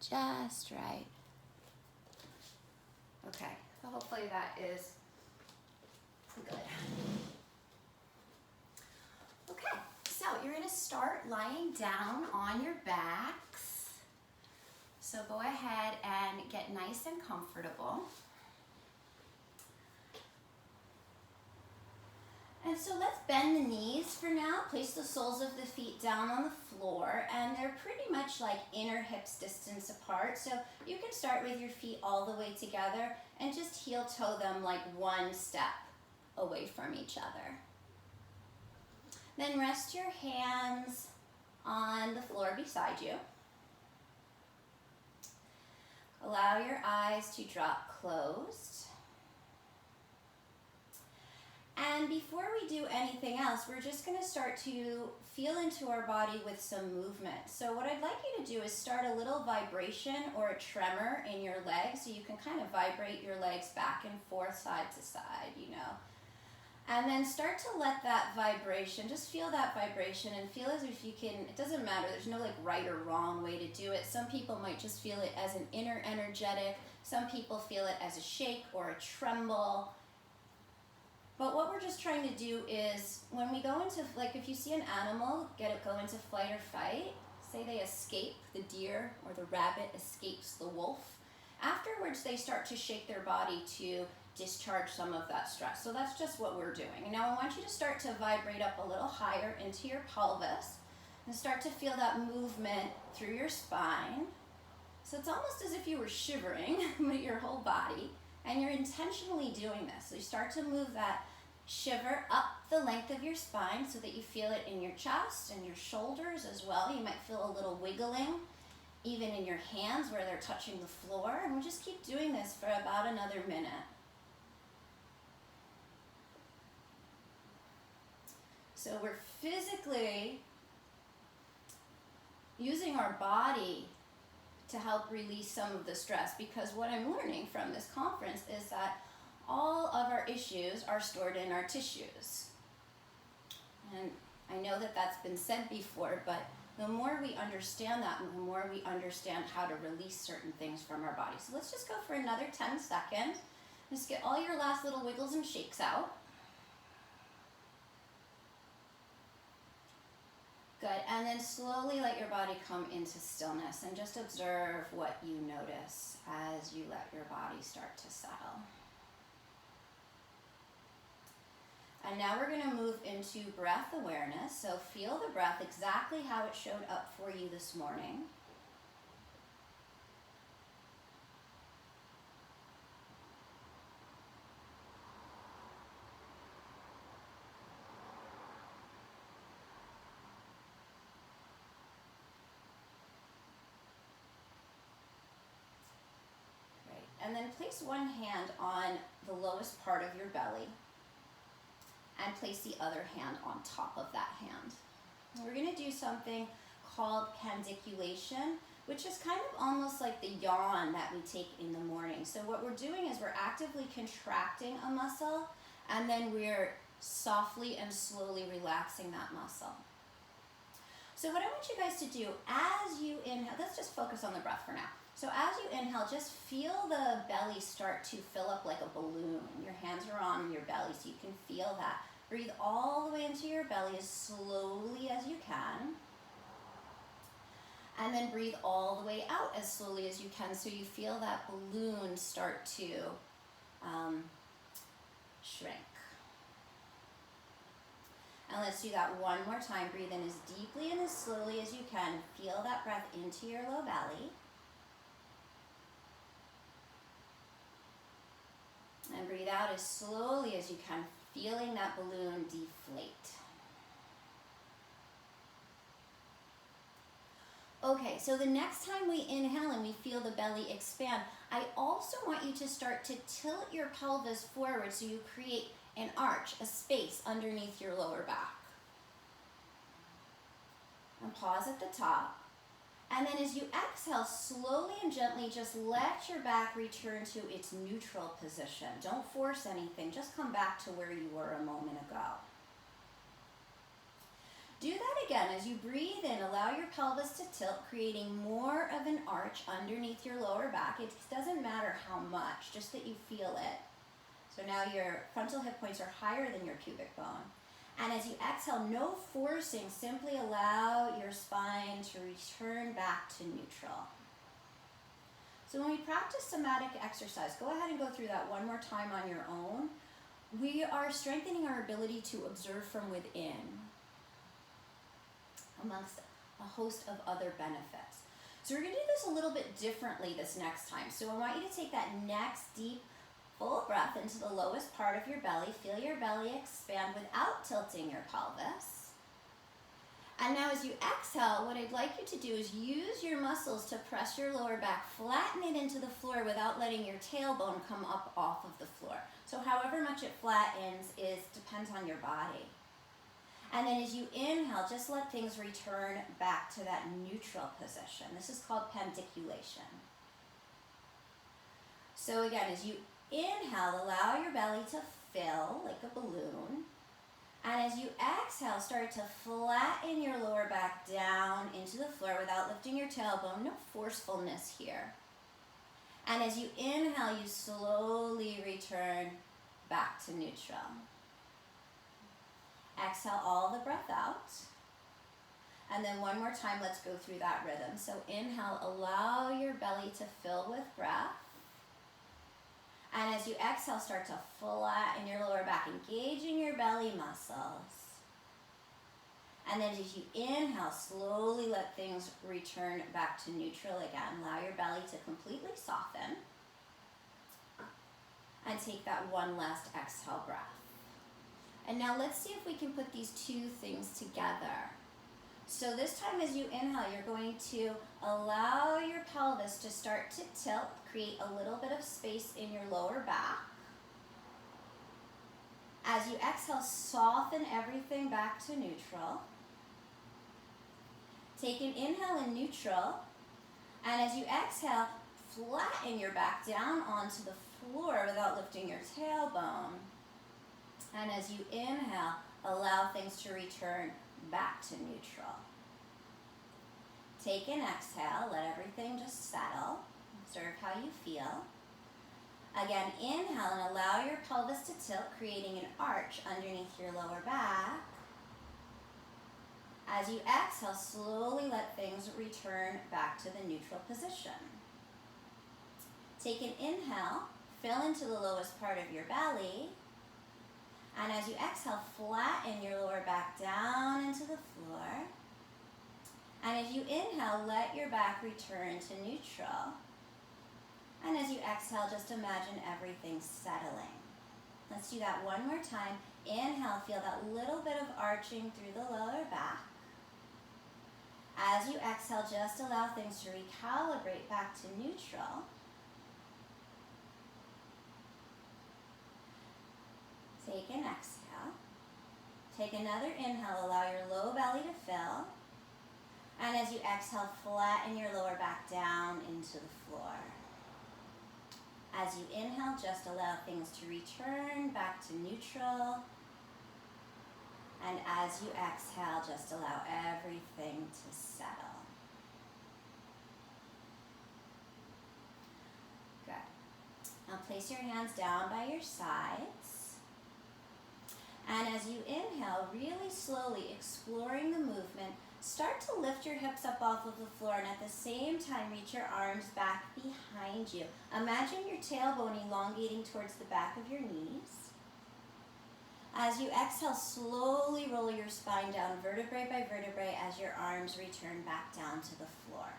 just right. Okay, so hopefully that is good. Okay, so you're going to start lying down on your backs. So go ahead and get nice and comfortable. And so let's bend the knees for now. Place the soles of the feet down on the floor, and they're pretty much like inner hips distance apart. So you can start with your feet all the way together and just heel toe them like one step away from each other. Then rest your hands on the floor beside you. Allow your eyes to drop closed. And before we do anything else, we're just going to start to feel into our body with some movement. So what I'd like you to do is start a little vibration or a tremor in your legs, so you can kind of vibrate your legs back and forth, side to side, you know. And then start to let that vibration, just feel that vibration and feel as if you can, it doesn't matter, there's no like right or wrong way to do it. Some people might just feel it as an inner energetic. Some people feel it as a shake or a tremble. But what we're just trying to do is, when we go into, like if you see an animal go into flight or fight, say they escape, the deer or the rabbit escapes the wolf, afterwards they start to shake their body to discharge some of that stress. So that's just what we're doing. And now I want you to start to vibrate up a little higher into your pelvis and start to feel that movement through your spine. So it's almost as if you were shivering with your whole body. And you're intentionally doing this. So you start to move that shiver up the length of your spine so that you feel it in your chest and your shoulders as well. You might feel a little wiggling, even in your hands where they're touching the floor. And we'll just keep doing this for about another minute. So we're physically using our body to help release some of the stress, because what I'm learning from this conference is that all of our issues are stored in our tissues. And I know that that's been said before, but the more we understand that, the more we understand how to release certain things from our body. So let's just go for another 10 seconds. Just get all your last little wiggles and shakes out. Good, and then slowly let your body come into stillness and just observe what you notice as you let your body start to settle. And now we're going to move into breath awareness. So feel the breath exactly how it showed up for you this morning. And then place one hand on the lowest part of your belly and place the other hand on top of that hand. And we're going to do something called pandiculation, which is kind of almost like the yawn that we take in the morning. So what we're doing is we're actively contracting a muscle, and then we're softly and slowly relaxing that muscle. So what I want you guys to do as you inhale, let's just focus on the breath for now. So as you inhale, just feel the belly start to fill up like a balloon. Your hands are on your belly so you can feel that. Breathe all the way into your belly as slowly as you can. And then breathe all the way out as slowly as you can so you feel that balloon start to shrink. And let's do that one more time. Breathe in as deeply and as slowly as you can. Feel that breath into your low belly. And breathe out as slowly as you can, feeling that balloon deflate. Okay, so the next time we inhale and we feel the belly expand, I also want you to start to tilt your pelvis forward so you create an arch, a space underneath your lower back. And pause at the top. And then as you exhale, slowly and gently just let your back return to its neutral position. Don't force anything, just come back to where you were a moment ago. Do that again. As you breathe in, allow your pelvis to tilt, creating more of an arch underneath your lower back. It doesn't matter how much, just that you feel it. So now your frontal hip points are higher than your pubic bone. And as you exhale, no forcing, simply allow your spine to return back to neutral. So when we practice somatic exercise, go ahead and go through that one more time on your own. We are strengthening our ability to observe from within, amongst a host of other benefits. So we're going to do this a little bit differently this next time. So I want you to take that next deep, full breath into the lowest part of your belly. Feel your belly expand without tilting your pelvis. And now as you exhale, what I'd like you to do is use your muscles to press your lower back, flatten it into the floor without letting your tailbone come up off of the floor. So however much it flattens depends on your body. And then as you inhale, just let things return back to that neutral position. This is called pendiculation. So again, as you inhale, allow your belly to fill like a balloon. And as you exhale, start to flatten your lower back down into the floor without lifting your tailbone. No forcefulness here. And as you inhale, you slowly return back to neutral. Exhale all the breath out. And then one more time, let's go through that rhythm. So inhale, allow your belly to fill with breath. And as you exhale, start to flatten your lower back, engaging your belly muscles. And then as you inhale, slowly let things return back to neutral again. Allow your belly to completely soften. And take that one last exhale breath. And now let's see if we can put these two things together. So this time as you inhale, you're going to allow your pelvis to start to tilt, create a little bit of space in your lower back. As you exhale, soften everything back to neutral. Take an inhale in neutral, and as you exhale, flatten your back down onto the floor without lifting your tailbone. And as you inhale, allow things to return back to neutral. Take an exhale, let everything just settle. Observe how you feel. Again, inhale and allow your pelvis to tilt, creating an arch underneath your lower back. As you exhale, slowly let things return back to the neutral position. Take an inhale, fill into the lowest part of your belly. And as you exhale, flatten your lower back down into the floor. And as you inhale, let your back return to neutral. And as you exhale, just imagine everything settling. Let's do that one more time. Inhale, feel that little bit of arching through the lower back. As you exhale, just allow things to recalibrate back to neutral. Take an exhale. Take another inhale, allow your low belly to fill. And as you exhale, flatten your lower back down into the floor. As you inhale, just allow things to return back to neutral. And as you exhale, just allow everything to settle. Good. Now place your hands down by your sides. And as you inhale, really slowly exploring the movement, start to lift your hips up off of the floor and at the same time reach your arms back behind you. Imagine your tailbone elongating towards the back of your knees. As you exhale, slowly roll your spine down vertebrae by vertebrae as your arms return back down to the floor.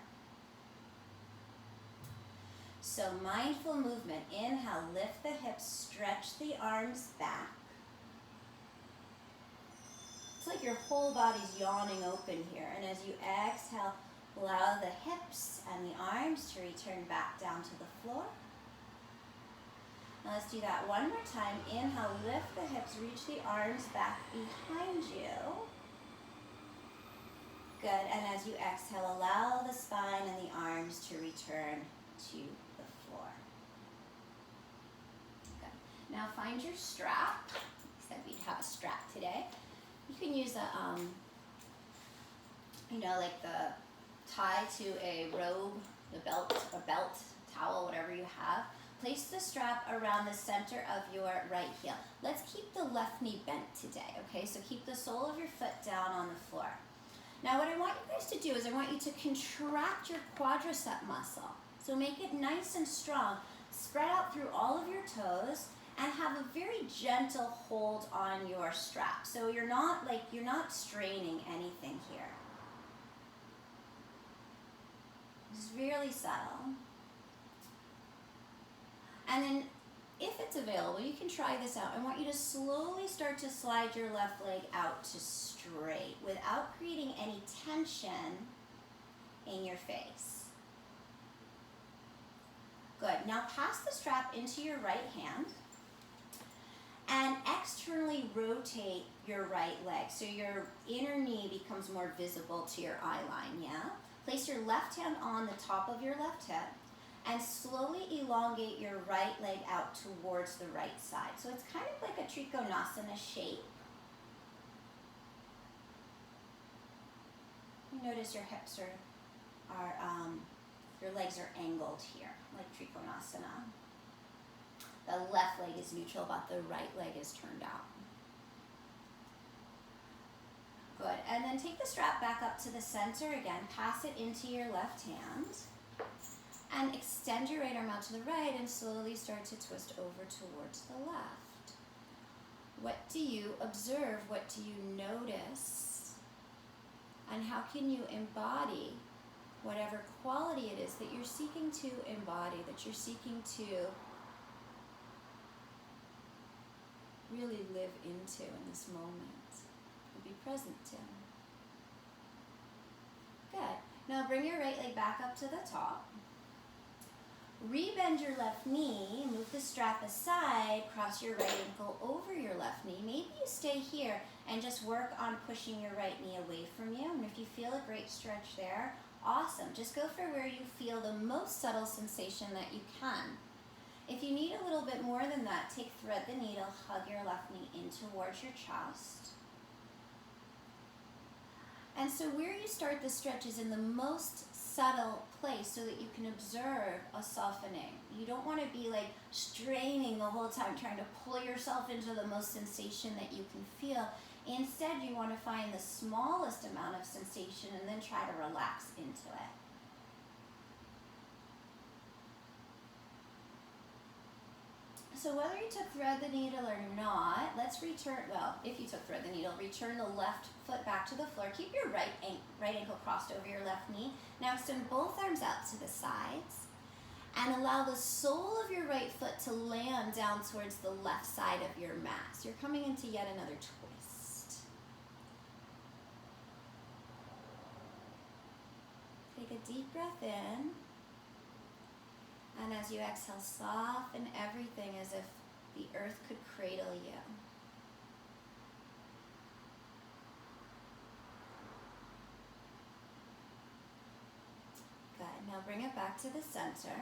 So mindful movement. Inhale, lift the hips, stretch the arms back. It's like your whole body's yawning open here. And as you exhale, allow the hips and the arms to return back down to the floor. Now let's do that one more time. Inhale, lift the hips, reach the arms back behind you. Good, and as you exhale, allow the spine and the arms to return to the floor. Good. Now find your strap. Said we'd have a strap today. You can use a you know, like the tie to a robe, a belt, towel, whatever you have. Place the strap around the center of your right heel. Let's keep the left knee bent today, okay? So keep the sole of your foot down on the floor. Now what I want you guys to do is I want you to contract your quadricep muscle. So make it nice and strong. Spread out through all of your toes and have a very gentle hold on your strap. So you're not straining anything here. It's really subtle. And then if it's available, you can try this out. I want you to slowly start to slide your left leg out to straight without creating any tension in your face. Good. Now pass the strap into your right hand and externally rotate your right leg so your inner knee becomes more visible to your eye line, yeah? Place your left hand on the top of your left hip and slowly elongate your right leg out towards the right side. So it's kind of like a trikonasana shape. You notice your hips your legs are angled here, like trikonasana. The left leg is neutral, but the right leg is turned out. Good, and then take the strap back up to the center again, pass it into your left hand, and extend your right arm out to the right and slowly start to twist over towards the left. What do you observe? What do you notice? And how can you embody whatever quality it is that you're seeking to embody, that you're seeking to really live into in this moment and be present to? Good. Now bring your right leg back up to the top. Rebend your left knee, move the strap aside, cross your right ankle over your left knee. Maybe you stay here and just work on pushing your right knee away from you. And if you feel a great stretch there, awesome. Just go for where you feel the most subtle sensation that you can. If you need a little bit more than that, thread the needle, hug your left knee in towards your chest. And so where you start the stretch is in the most subtle place so that you can observe a softening. You don't want to be like straining the whole time, trying to pull yourself into the most sensation that you can feel. Instead, you want to find the smallest amount of sensation and then try to relax into it. So whether you took thread the needle or not, let's return, if you took thread the needle, return the left foot back to the floor. Keep your right ankle crossed over your left knee. Now extend both arms out to the sides and allow the sole of your right foot to land down towards the left side of your mat. So you're coming into yet another twist. Take a deep breath in. And as you exhale, soften everything as if the earth could cradle you. Good. Now bring it back to the center.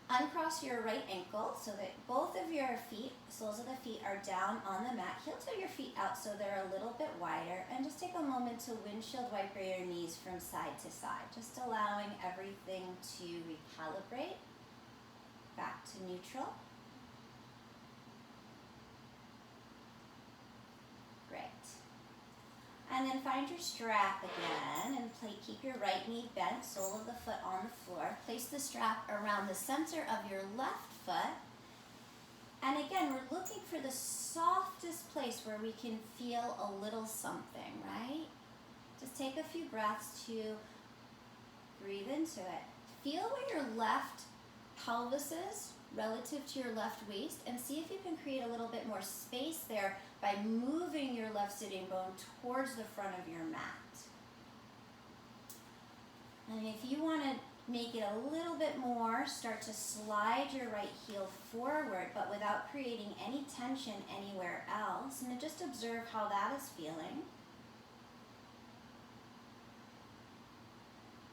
Uncross your right ankle so that both of your feet, soles of the feet, are down on the mat. Heel toe your feet out so they're a little bit wider. And just take a moment to windshield wiper your knees from side to side. Just allowing everything to recalibrate back to neutral. Great. And then find your strap again and keep your right knee bent, sole of the foot on the floor. Place the strap around the center of your left foot. And again, we're looking for the softest place where we can feel a little something, right? Just take a few breaths to breathe into it. Feel where your left pelvis is relative to your left waist and see if you can create a little bit more space there by moving your left sitting bone towards the front of your mat. And if you want to make it a little bit more, start to slide your right heel forward, but without creating any tension anywhere else. And then just observe how that is feeling.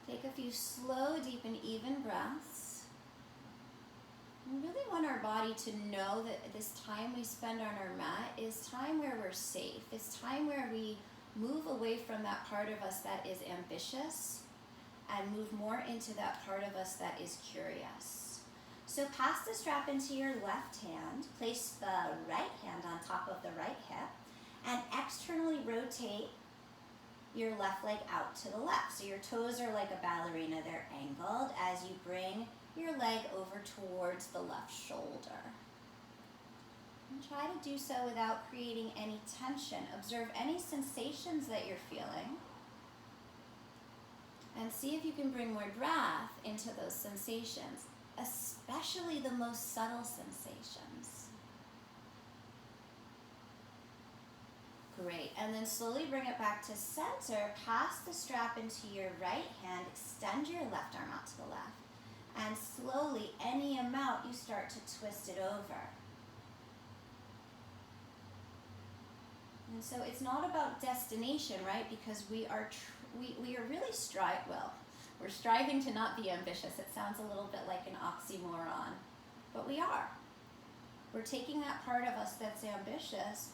Take a few slow, deep, and even breaths. We really want our body to know that this time we spend on our mat is time where we're safe. It's time where we move away from that part of us that is ambitious and move more into that part of us that is curious. So pass the strap into your left hand, place the right hand on top of the right hip, and externally rotate your left leg out to the left. So your toes are like a ballerina, they're angled as you bring your leg over towards the left shoulder. And try to do so without creating any tension. Observe any sensations that you're feeling. And see if you can bring more breath into those sensations, especially the most subtle sensations. Great, and then slowly bring it back to center, pass the strap into your right hand, extend your left arm out to the left, and slowly, any amount, you start to twist it over. And so it's not about destination, right? Because we are really we're striving to not be ambitious. It sounds a little bit like an oxymoron, but we are. We're taking that part of us that's ambitious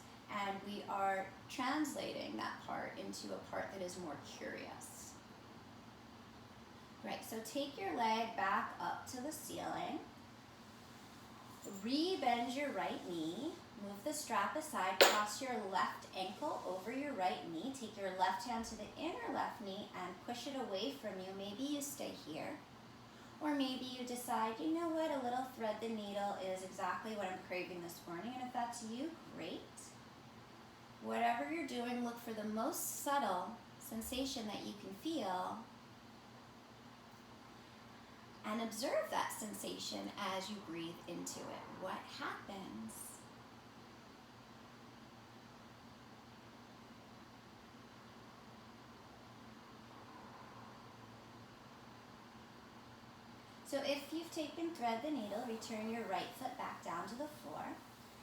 and we are translating that part into a part that is more curious. Right, so take your leg back up to the ceiling. Re-bend your right knee. Move the strap aside, cross your left ankle over your right knee. Take your left hand to the inner left knee and push it away from you. Maybe you stay here. Or maybe you decide, you know what, a little thread the needle is exactly what I'm craving this morning. And if that's you, great. Whatever you're doing, look for the most subtle sensation that you can feel and observe that sensation as you breathe into it. What happens? So if you've taken thread the needle, return your right foot back down to the floor.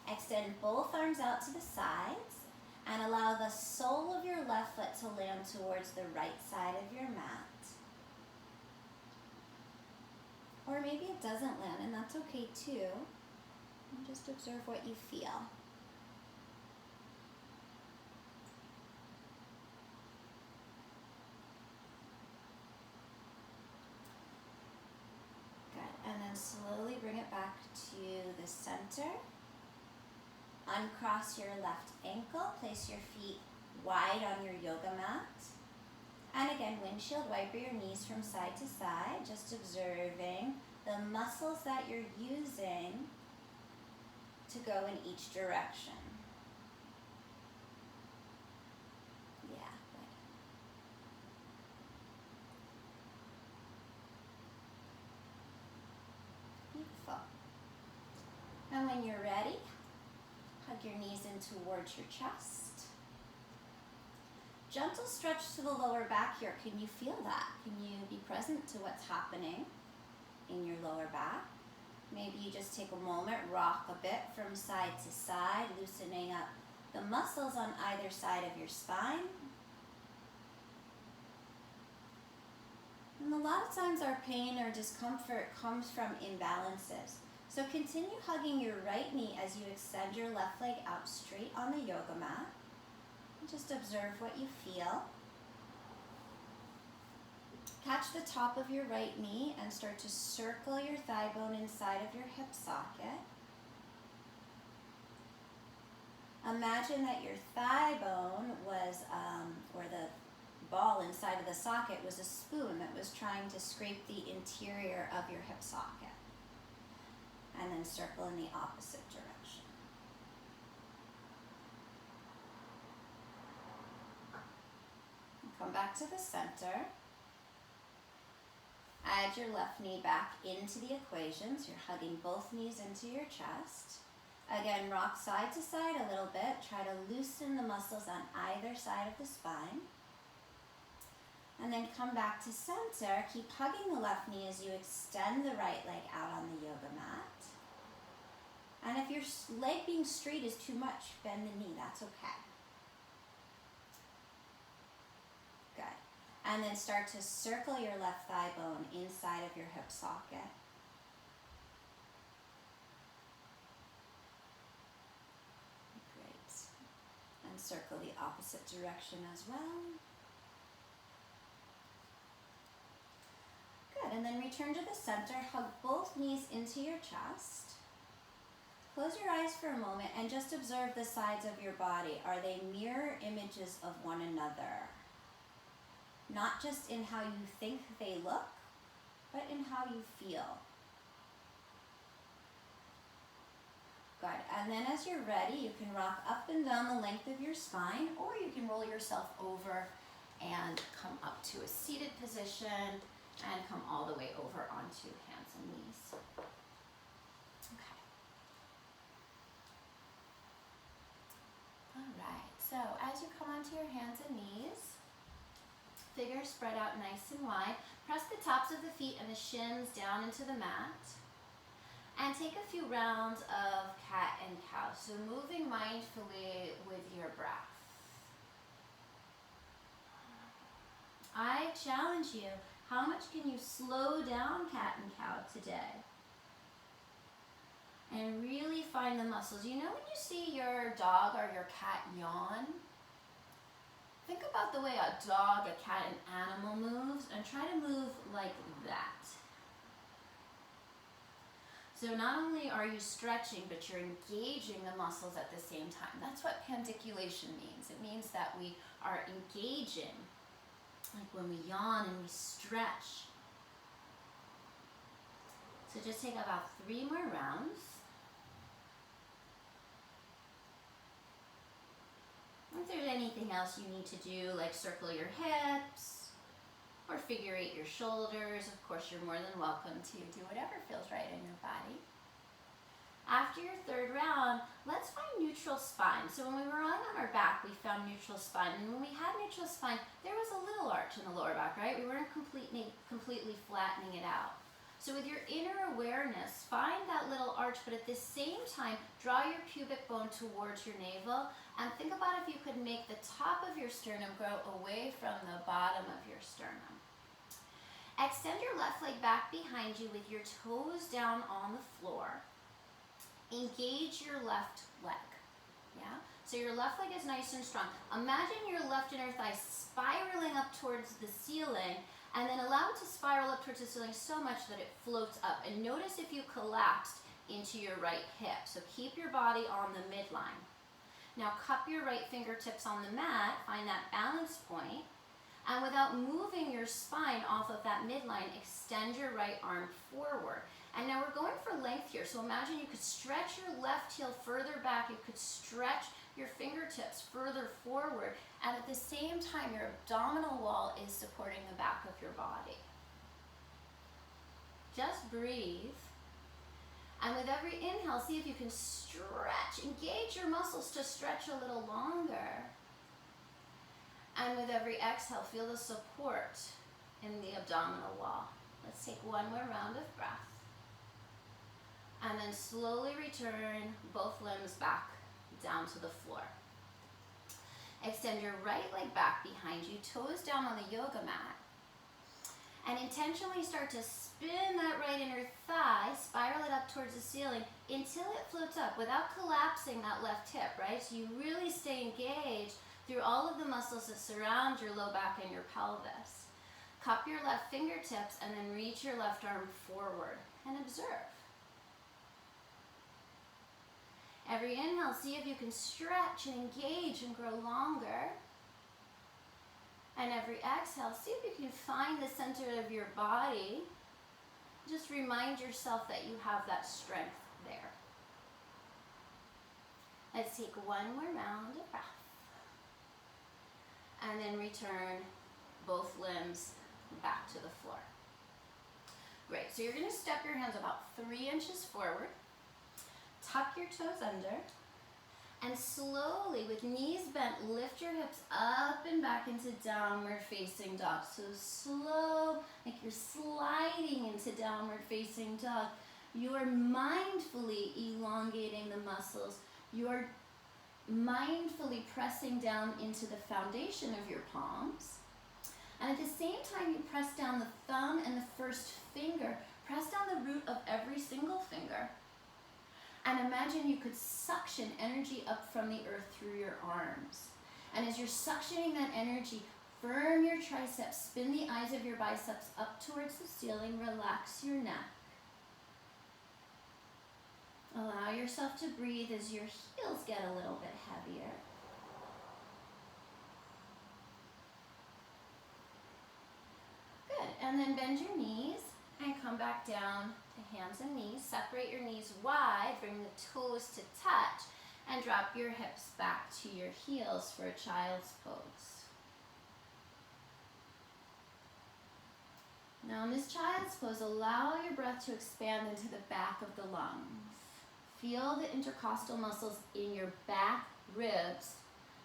Extend both arms out to the sides and allow the sole of your left foot to land towards the right side of your mat. Or maybe it doesn't land, and that's okay too. And just observe what you feel. And then slowly bring it back to the center. Uncross your left ankle. Place your feet wide on your yoga mat. And again, windshield wiper your knees from side to side, just observing the muscles that you're using to go in each direction. Yeah, good. Beautiful. And when you're ready, hug your knees in towards your chest. Gentle stretch to the lower back here. Can you feel that? Can you be present to what's happening in your lower back? Maybe you just take a moment, rock a bit from side to side, loosening up the muscles on either side of your spine. And a lot of times our pain or discomfort comes from imbalances. So continue hugging your right knee as you extend your left leg out straight on the yoga mat. Just observe what you feel. Catch the top of your right knee and start to circle your thigh bone inside of your hip socket. Imagine that your thigh bone was, or the ball inside of the socket was a spoon that was trying to scrape the interior of your hip socket. And then circle in the opposite direction. Come back to the center. Add your left knee back into the equation. So you're hugging both knees into your chest. Again, rock side to side a little bit. Try to loosen the muscles on either side of the spine. And then come back to center. Keep hugging the left knee as you extend the right leg out on the yoga mat. And if your leg being straight is too much, bend the knee. That's okay. And then start to circle your left thigh bone inside of your hip socket. Great. And circle the opposite direction as well. Good, and then return to the center. Hug both knees into your chest. Close your eyes for a moment and just observe the sides of your body. Are they mirror images of one another? Not just in how you think they look, but in how you feel. Good, and then as you're ready, you can rock up and down the length of your spine, or you can roll yourself over and come up to a seated position and come all the way over onto hands and knees. Okay. All right, so as you come onto your hands and knees, fingers spread out nice and wide. Press the tops of the feet and the shins down into the mat. And take a few rounds of cat and cow. So moving mindfully with your breath. I challenge you, how much can you slow down cat and cow today? And really find the muscles. You know when you see your dog or your cat yawn? Think about the way a dog, a cat, an animal moves and try to move like that. So not only are you stretching, but you're engaging the muscles at the same time. That's what pandiculation means. It means that we are engaging, like when we yawn and we stretch. So just take about 3 more rounds. If there's anything else you need to do, like circle your hips, or figure 8 your shoulders, of course you're more than welcome to do whatever feels right in your body. After your 3rd round, let's find neutral spine. So when we were lying on our back, we found neutral spine. And when we had neutral spine, there was a little arch in the lower back, right? We weren't completely flattening it out. So with your inner awareness, find that little arch, but at the same time, draw your pubic bone towards your navel and think about if you could make the top of your sternum grow away from the bottom of your sternum. Extend your left leg back behind you with your toes down on the floor. Engage your left leg. Yeah? So your left leg is nice and strong. Imagine your left inner thigh spiraling up towards the ceiling, and then allow it to spiral up towards the ceiling so much that it floats up. And notice if you collapsed into your right hip. So keep your body on the midline. Now cup your right fingertips on the mat, find that balance point, and without moving your spine off of that midline, extend your right arm forward. And now we're going for length here. So imagine you could stretch your left heel further back, you could stretch your fingertips further forward, and at the same time your abdominal wall is supporting the back of your body. Just breathe. And with every inhale, see if you can stretch, engage your muscles to stretch a little longer. And with every exhale, feel the support in the abdominal wall. Let's take 1 more round of breath. And then slowly return both limbs back down to the floor. Extend your right leg back behind you, toes down on the yoga mat. And intentionally start to spin that right inner thigh, spiral it up towards the ceiling until it floats up without collapsing that left hip, right? So you really stay engaged through all of the muscles that surround your low back and your pelvis. Cup your left fingertips and then reach your left arm forward and observe. Every inhale, see if you can stretch and engage and grow longer. And every exhale, see if you can find the center of your body. Just remind yourself that you have that strength there. Let's take 1 more round of breath. And then return both limbs back to the floor. Great, so you're gonna step your hands about 3 inches forward. Tuck your toes under. And slowly, with knees bent, lift your hips up and back into downward facing dog. So slow, like you're sliding into downward facing dog. You are mindfully elongating the muscles. You are mindfully pressing down into the foundation of your palms. And at the same time, you press down the thumb and the first finger. Press down the root of every single finger. And imagine you could suction energy up from the earth through your arms. And as you're suctioning that energy, firm your triceps, spin the eyes of your biceps up towards the ceiling, relax your neck. Allow yourself to breathe as your heels get a little bit heavier. Good, and then bend your knees and come back down to hands and knees. Separate your knees wide, bring the toes to touch, and drop your hips back to your heels for a child's pose. Now in this child's pose, allow your breath to expand into the back of the lungs. Feel the intercostal muscles in your back ribs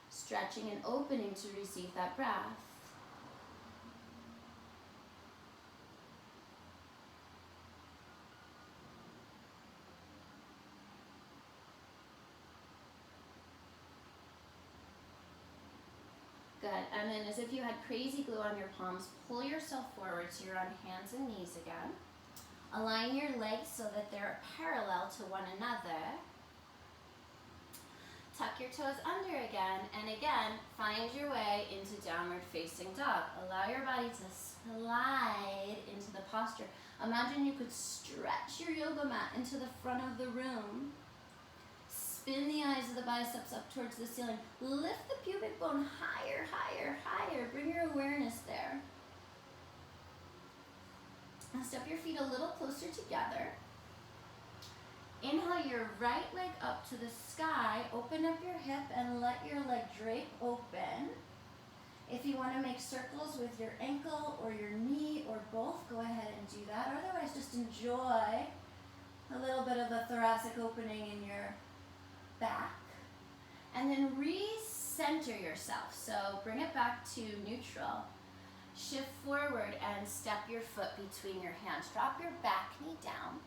stretching and opening to receive that breath. Good, and then as if you had crazy glue on your palms, pull yourself forward so you're on hands and knees again. Align your legs so that they're parallel to one another. Tuck your toes under again, and again, find your way into downward facing dog. Allow your body to slide into the posture. Imagine you could stretch your yoga mat into the front of the room. Spin the eyes of the biceps up towards the ceiling. Lift the pubic bone higher, higher, higher. Bring your awareness there. Now step your feet a little closer together. Inhale your right leg up to the sky. Open up your hip and let your leg drape open. If you want to make circles with your ankle or your knee or both, go ahead and do that. Otherwise, just enjoy a little bit of a thoracic opening in your back. And then recenter yourself. So bring it back to neutral. Shift forward and step your foot between your hands. Drop your back knee down.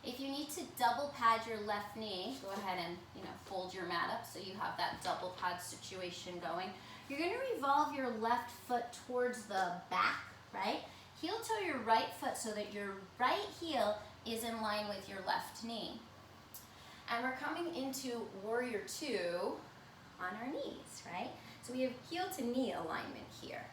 If you need to double pad your left knee, go ahead and fold your mat up so you have that double pad situation going. You're going to revolve your left foot towards the back, right? Heel toe your right foot so that your right heel is in line with your left knee. And we're coming into Warrior Two on our knees, right? So we have heel to knee alignment here.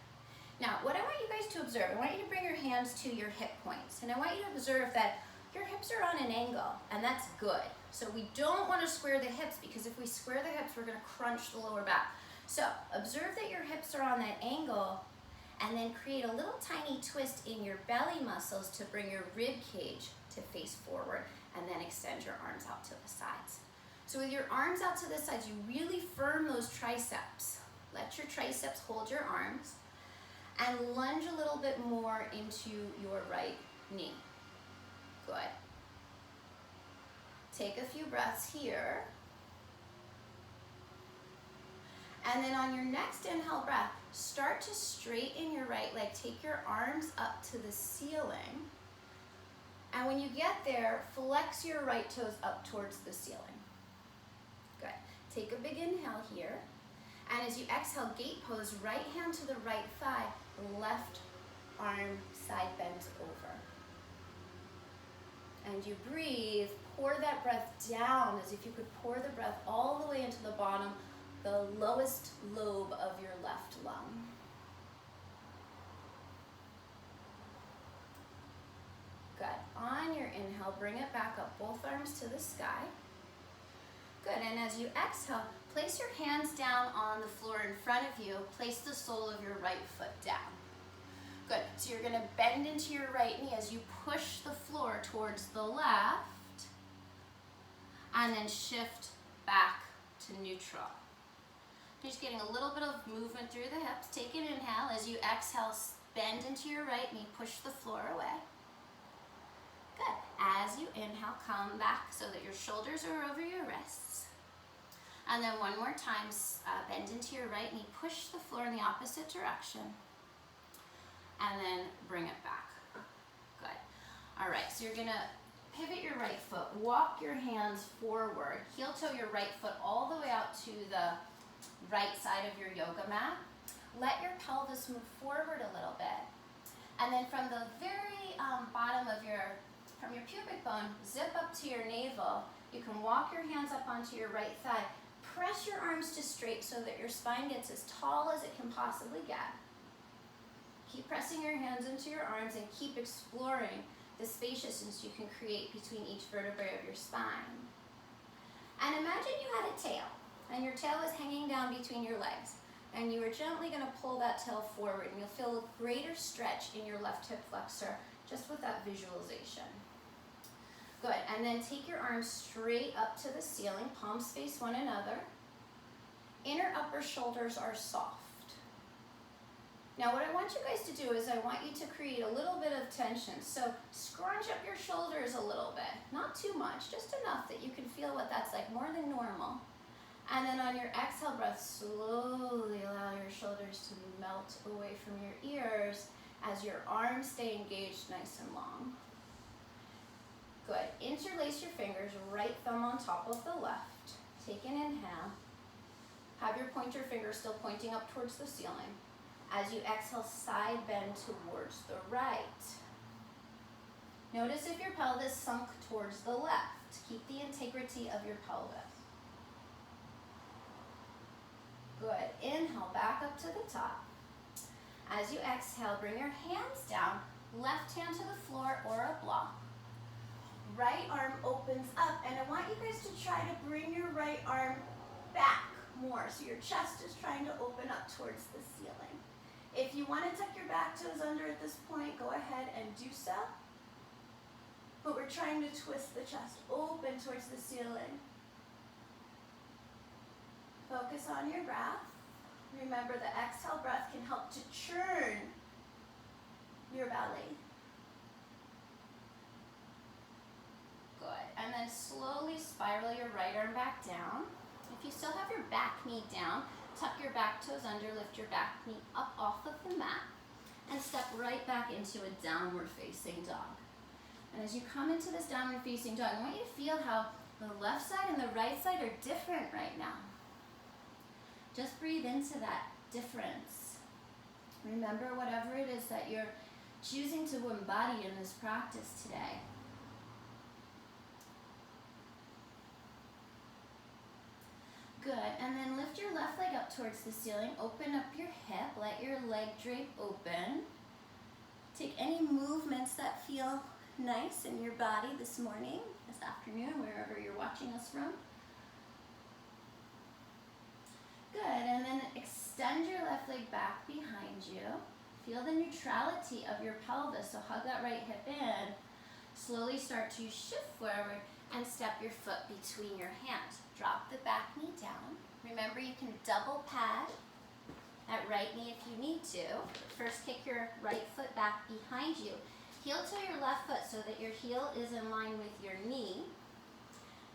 Now, what I want you guys to observe, I want you to bring your hands to your hip points. And I want you to observe that your hips are on an angle, and that's good. So we don't want to square the hips, because if we square the hips, we're going to crunch the lower back. So observe that your hips are on that angle, and then create a little tiny twist in your belly muscles to bring your rib cage to face forward, and then extend your arms out to the sides. So with your arms out to the sides, you really firm those triceps. Let your triceps hold your arms, and lunge a little bit more into your right knee. Good. Take a few breaths here. And then on your next inhale breath, start to straighten your right leg. Take your arms up to the ceiling. And when you get there, flex your right toes up towards the ceiling. Good. Take a big inhale here. And as you exhale, gate pose, right hand to the right thigh, left arm side bends over. And you breathe, pour that breath down as if you could pour the breath all the way into the bottom, the lowest lobe of your left lung. Good. On your inhale, bring it back up, both arms to the sky. Good, and as you exhale, place your hands down on the floor in front of you. Place the sole of your right foot down. Good, so you're gonna bend into your right knee as you push the floor towards the left, and then shift back to neutral. You're just getting a little bit of movement through the hips. Take an inhale. As you exhale, bend into your right knee, push the floor away. Good. As you inhale, come back so that your shoulders are over your wrists. And then one more time, bend into your right knee, push the floor in the opposite direction, and then bring it back. Good. All right, so you're gonna pivot your right foot, walk your hands forward, heel toe your right foot all the way out to the right side of your yoga mat. Let your pelvis move forward a little bit. And then from the very bottom of from your pubic bone, zip up to your navel. You can walk your hands up onto your right thigh. press your arms to straight so that your spine gets as tall as it can possibly get. Keep pressing your hands into your arms and keep exploring the spaciousness you can create between each vertebrae of your spine. And imagine you had a tail, and your tail was hanging down between your legs, and you were gently going to pull that tail forward, and you'll feel a greater stretch in your left hip flexor just with that visualization. Good, and then take your arms straight up to the ceiling, palms face one another. Inner upper shoulders are soft. Now what I want you guys to do is I want you to create a little bit of tension. So scrunch up your shoulders a little bit, not too much, just enough that you can feel what that's like, more than normal. And then on your exhale breath, slowly allow your shoulders to melt away from your ears as your arms stay engaged nice and long. Good. Interlace your fingers, right thumb on top of the left. Take an inhale. Have your pointer finger still pointing up towards the ceiling. As you exhale, side bend towards the right. Notice if your pelvis sunk towards the left. Keep the integrity of your pelvis. Good. Inhale, back up to the top. As you exhale, bring your hands down. Left hand to the floor or a block. Right arm opens up, and I want you guys to try to bring your right arm back more, so your chest is trying to open up towards the ceiling. If you want to tuck your back toes under at this point, go ahead and do so. But we're trying to twist the chest open towards the ceiling. Focus on your breath. Remember, the exhale breath can help to churn your belly. Good. And then slowly spiral your right arm back down. If you still have your back knee down, tuck your back toes under, lift your back knee up off of the mat, and step right back into a downward facing dog. And as you come into this downward facing dog, I want you to feel how the left side and the right side are different right now. Just breathe into that difference. Remember whatever it is that you're choosing to embody in this practice today. Good, and then lift your left leg up towards the ceiling, open up your hip, let your leg drape open. Take any movements that feel nice in your body this morning, this afternoon, wherever you're watching us from. Good, and then extend your left leg back behind you. Feel the neutrality of your pelvis, so hug that right hip in. Slowly start to shift forward and step your foot between your hands. Drop the back knee down. Remember, you can double pad that right knee if you need to. First, kick your right foot back behind you. Heel to your left foot so that your heel is in line with your knee.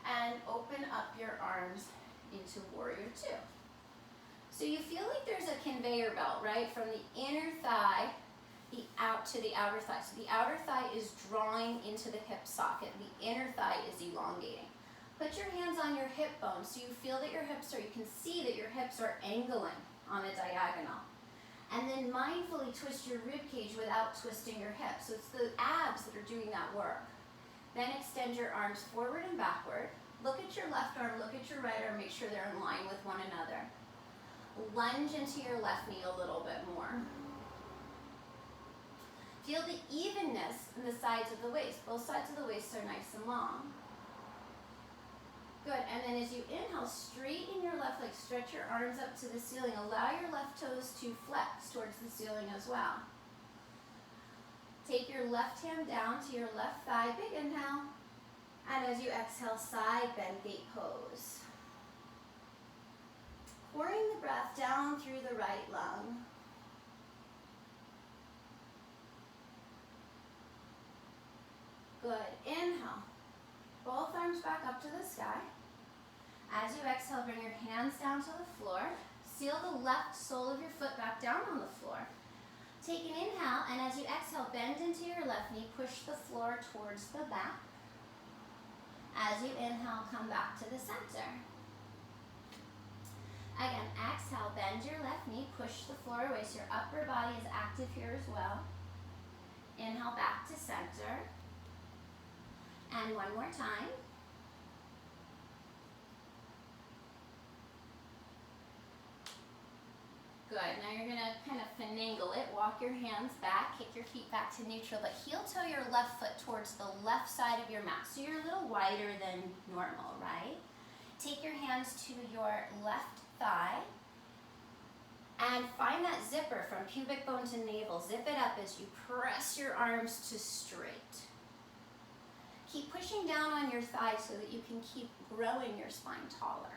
And open up your arms into Warrior Two. So you feel like there's a conveyor belt, right? From the inner thigh out to the outer thigh. So the outer thigh is drawing into the hip socket. The inner thigh is elongating. Put your hands on your hip bones so you feel that your hips are, you can see that your hips are angling on a diagonal. And then mindfully twist your rib cage without twisting your hips. So it's the abs that are doing that work. Then extend your arms forward and backward. Look at your left arm, look at your right arm, make sure they're in line with one another. Lunge into your left knee a little bit more. Feel the evenness in the sides of the waist. Both sides of the waist are nice and long. Good, and then as you inhale, straighten your left leg, stretch your arms up to the ceiling. Allow your left toes to flex towards the ceiling as well. Take your left hand down to your left thigh, big inhale. And as you exhale, side bend gate pose. Pouring the breath down through the right lung. Good, inhale. Both arms back up to the sky. As you exhale, bring your hands down to the floor. Seal the left sole of your foot back down on the floor. Take an inhale, and as you exhale, bend into your left knee, push the floor towards the back. As you inhale, come back to the center. Again, exhale, bend your left knee, push the floor away so your upper body is active here as well. Inhale back to center. And one more time. Good. Now you're going to kind of finagle it. Walk your hands back, kick your feet back to neutral, but heel toe your left foot towards the left side of your mat. So you're a little wider than normal, right? Take your hands to your left thigh and find that zipper from pubic bone to navel. Zip it up as you press your arms to straight. Keep pushing down on your thigh so that you can keep growing your spine taller.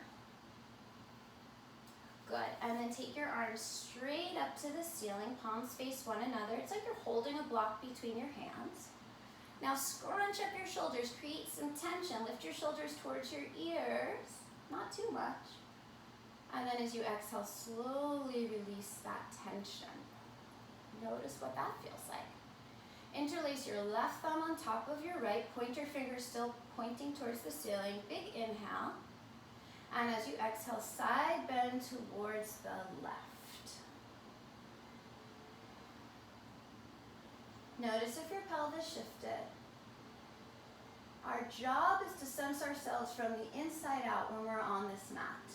Good, and then take your arms straight up to the ceiling, palms face one another. It's like you're holding a block between your hands. Now scrunch up your shoulders, create some tension. Lift your shoulders towards your ears, not too much. And then as you exhale, slowly release that tension. Notice what that feels like. Interlace your left thumb on top of your right, pointer finger still pointing towards the ceiling. Big inhale. And as you exhale, side bend towards the left. Notice if your pelvis shifted. Our job is to sense ourselves from the inside out when we're on this mat.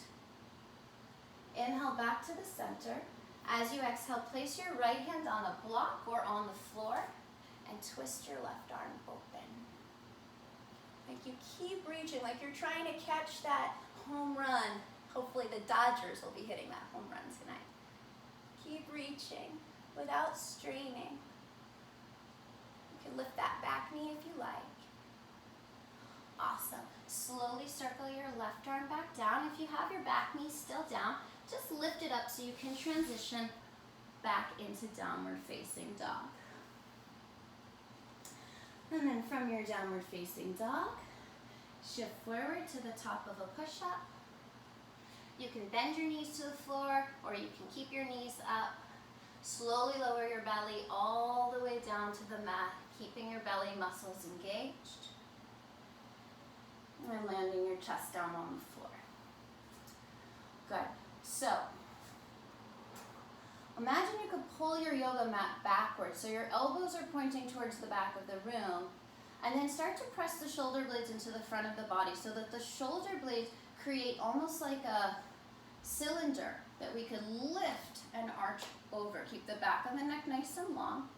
Inhale back to the center. As you exhale, place your right hand on a block or on the floor and twist your left arm open. Like you keep reaching, like you're trying to catch that home run. Hopefully the Dodgers will be hitting that home run tonight. Keep reaching without straining. You can lift that back knee if you like. Awesome. Slowly circle your left arm back down. If you have your back knee still down, just lift it up so you can transition back into downward facing dog. And then from your downward facing dog, shift forward to the top of a push-up. You can bend your knees to the floor or you can keep your knees up. Slowly lower your belly all the way down to the mat, keeping your belly muscles engaged. And landing your chest down on the floor. Good. So, imagine you could pull your yoga mat backwards so your elbows are pointing towards the back of the room. And then start to press the shoulder blades into the front of the body so that the shoulder blades create almost like a cylinder that we could lift and arch over. Keep the back of the neck nice and long.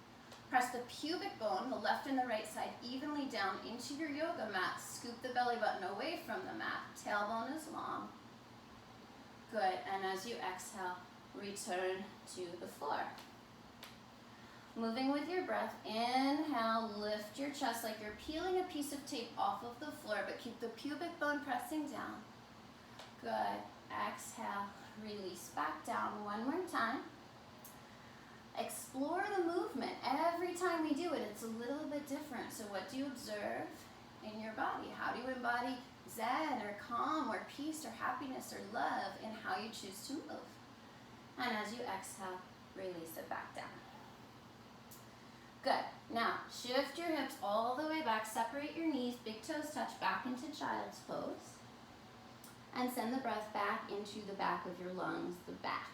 Press the pubic bone, the left and the right side, evenly down into your yoga mat. Scoop the belly button away from the mat. Tailbone is long. Good, and as you exhale, return to the floor. Moving with your breath, inhale, lift your chest like you're peeling a piece of tape off of the floor, but keep the pubic bone pressing down. Good. Exhale, release back down one more time. Explore the movement. Every time we do it, it's a little bit different. So what do you observe in your body? How do you embody zen or calm or peace or happiness or love in how you choose to move? And as you exhale, release it back down. Good. Now, shift your hips all the way back. Separate your knees. Big toes touch back into child's pose. And send the breath back into the back of your lungs, the back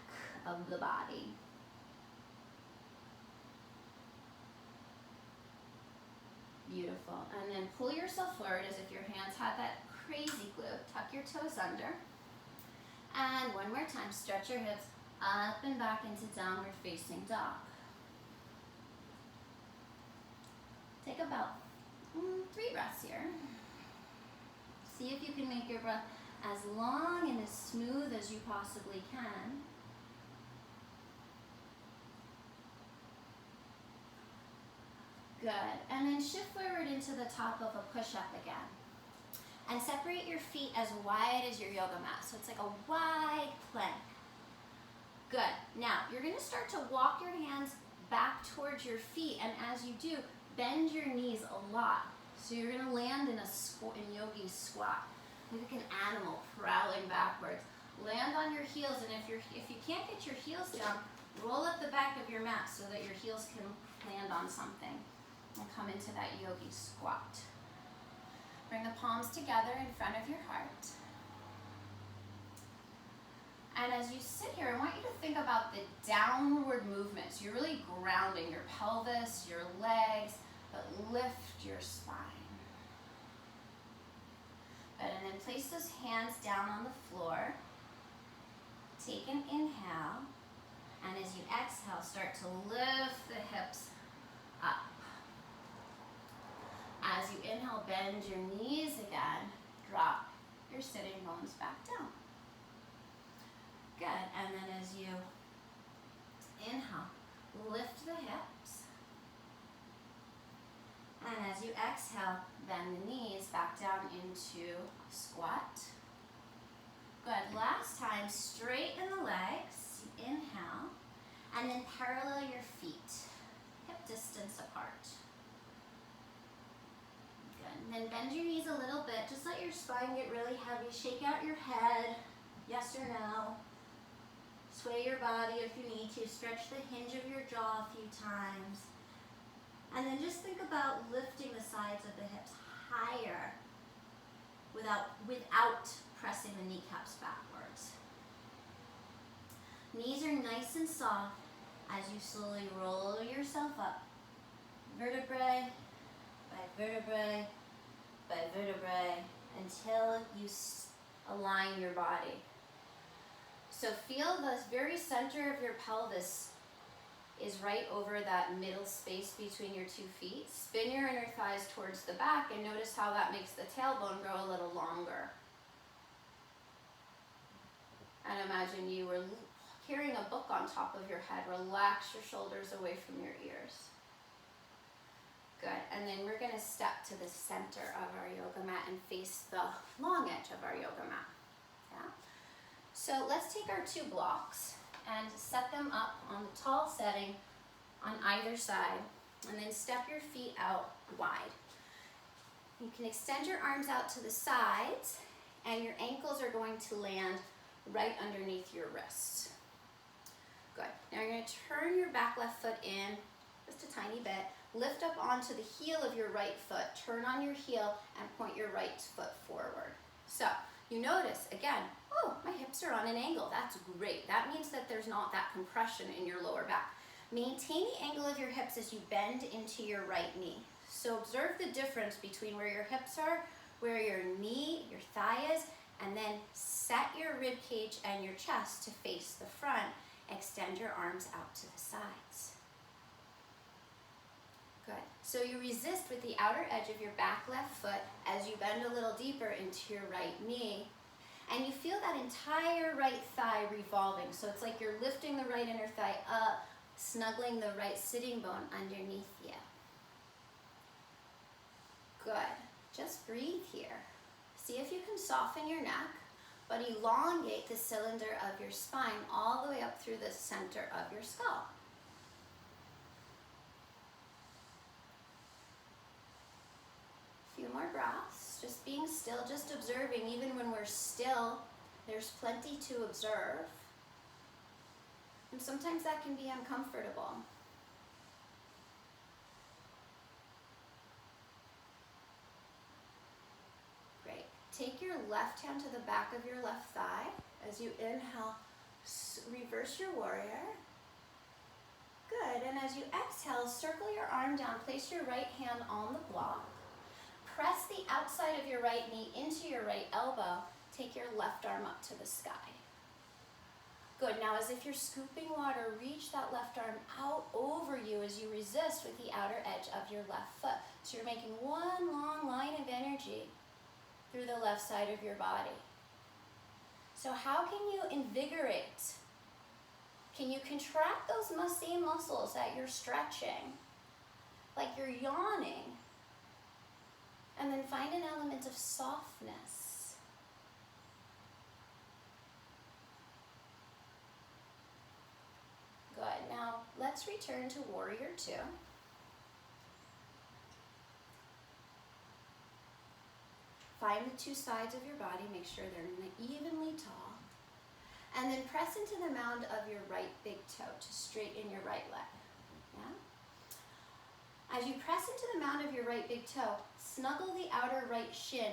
of the body. Beautiful. And then pull yourself forward as if your hands had that crazy glue. Tuck your toes under. And one more time, stretch your hips up and back into downward facing dog. Take about 3 breaths here. See if you can make your breath as long and as smooth as you possibly can. Good. And then shift forward into the top of a push-up again. And separate your feet as wide as your yoga mat. So it's like a wide plank. Good. Now, you're going to start to walk your hands back towards your feet. And as you do, bend your knees a lot. So you're going to land in yogi squat. Like an animal prowling backwards. Land on your heels, and if you can't get your heels down, roll up the back of your mat so that your heels can land on something. And come into that yogi squat. Bring the palms together in front of your heart. And as you sit here, I want you to think about the downward movements. You're really grounding your pelvis, your legs, but lift your spine. Good, and then place those hands down on the floor. Take an inhale, And as you exhale, start to lift the hips up. As you inhale, bend your knees again. Drop your sitting bones back down. Good. And then as you inhale, lift the hips. And as you exhale, bend the knees back down into squat. Good. Last time, straighten the legs. Inhale. And then parallel your feet, hip distance apart. Good. And then bend your knees a little bit. Just let your spine get really heavy. Shake out your head. Yes or no. Sway your body if you need to. Stretch the hinge of your jaw a few times. And then just think about lifting the sides of the hips higher without pressing the kneecaps backwards. Knees are nice and soft as you slowly roll yourself up, vertebrae by vertebrae by vertebrae, until you align your body. So feel the very center of your pelvis is right over that middle space between your 2 feet. Spin your inner thighs towards the back and notice how that makes the tailbone grow a little longer. And imagine you were carrying a book on top of your head. Relax your shoulders away from your ears. Good. And then we're going to step to the center of our yoga mat and face the long edge of our yoga mat. Yeah? So let's take our 2 blocks and set them up on the tall setting on either side, and then step your feet out wide. You can extend your arms out to the sides, and your ankles are going to land right underneath your wrists. Good. Now you're going to turn your back left foot in just a tiny bit, lift up onto the heel of your right foot, turn on your heel, and point your right foot forward. So you notice, again, oh, my hips are on an angle. That's great. That means that there's not that compression in your lower back. Maintain the angle of your hips as you bend into your right knee. So observe the difference between where your hips are, where your knee, your thigh is, and then set your rib cage and your chest to face the front. Extend your arms out to the sides. Good. So you resist with the outer edge of your back left foot as you bend a little deeper into your right knee. And you feel that entire right thigh revolving. So it's like you're lifting the right inner thigh up, snuggling the right sitting bone underneath you. Good. Just breathe here. See if you can soften your neck, but elongate the cylinder of your spine all the way up through the center of your skull. A few more breaths, just being still, just observing. Even when we're still, there's plenty to observe. And sometimes that can be uncomfortable. Great. Take your left hand to the back of your left thigh. As you inhale, reverse your warrior. Good. And as you exhale, circle your arm down. Place your right hand on the block. Press the outside of your right knee into your right elbow. Take your left arm up to the sky. Good. Now, as if you're scooping water, reach that left arm out over you as you resist with the outer edge of your left foot. So you're making one long line of energy through the left side of your body. So how can you invigorate? Can you contract those same muscles that you're stretching, like you're yawning? And then find an element of softness. Good. Now, let's return to Warrior 2. Find the 2 sides of your body. Make sure they're evenly tall. And then press into the mound of your right big toe to straighten your right leg. Yeah? As you press into the mound of your right big toe, snuggle the outer right shin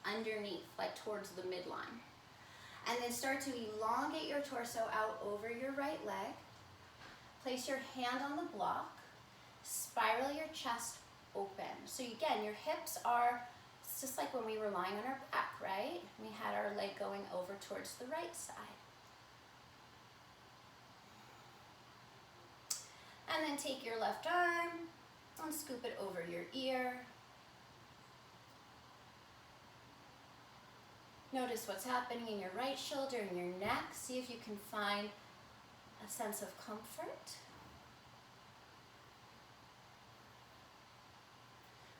underneath, like towards the midline. And then start to elongate your torso out over your right leg. Place your hand on the block. Spiral your chest open. So again, your hips are, it's just like when we were lying on our back, right? We had our leg going over towards the right side. And then take your left arm and scoop it over your ear. Notice what's happening in your right shoulder and your neck. See if you can find a sense of comfort.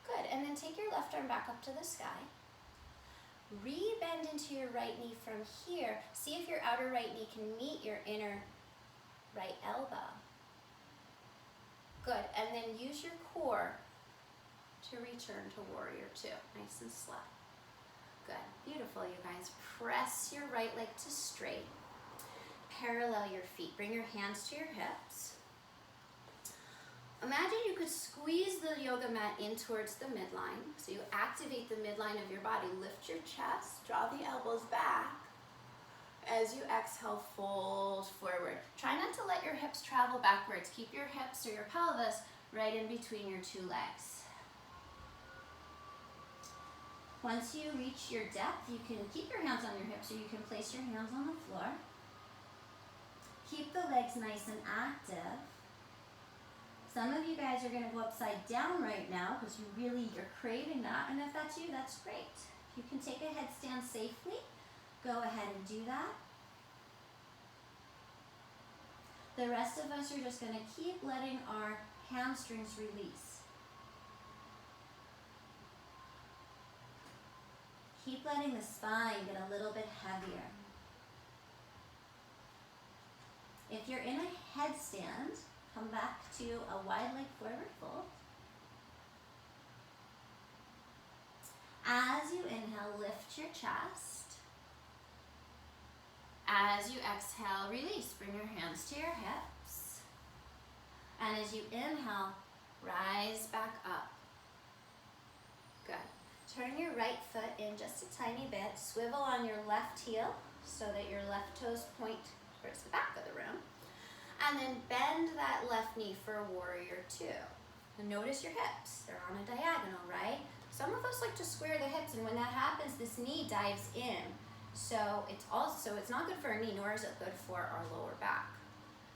Good, and then take your left arm back up to the sky. Re-bend into your right knee from here. See if your outer right knee can meet your inner right elbow. Good, and then use your core to return to warrior two, nice and slow. Good, beautiful, you guys. Press your right leg to straight. Parallel your feet, bring your hands to your hips. Imagine you could squeeze the yoga mat in towards the midline. So you activate the midline of your body. Lift your chest, draw the elbows back. As you exhale, fold forward. Try not to let your hips travel backwards. Keep your hips or your pelvis right in between your two legs. Once you reach your depth, you can keep your hands on your hips or you can place your hands on the floor. Keep the legs nice and active. Some of you guys are going to go upside down right now because you're craving that. And if that's you, that's great. If you can take a headstand safely, go ahead and do that. The rest of us are just going to keep letting our hamstrings release. Keep letting the spine get a little bit heavier. If you're in a headstand, come back to a wide leg forward fold. As you inhale, lift your chest. As you exhale, release. Bring your hands to your hips. And as you inhale, rise back up. Good. Turn your right foot in just a tiny bit. Swivel on your left heel so that your left toes point towards the back of the room. And then bend that left knee for warrior two. And notice your hips. They're on a diagonal, right? Some of us like to square the hips, and when that happens, this knee dives in. So it's not good for our knee, nor is it good for our lower back.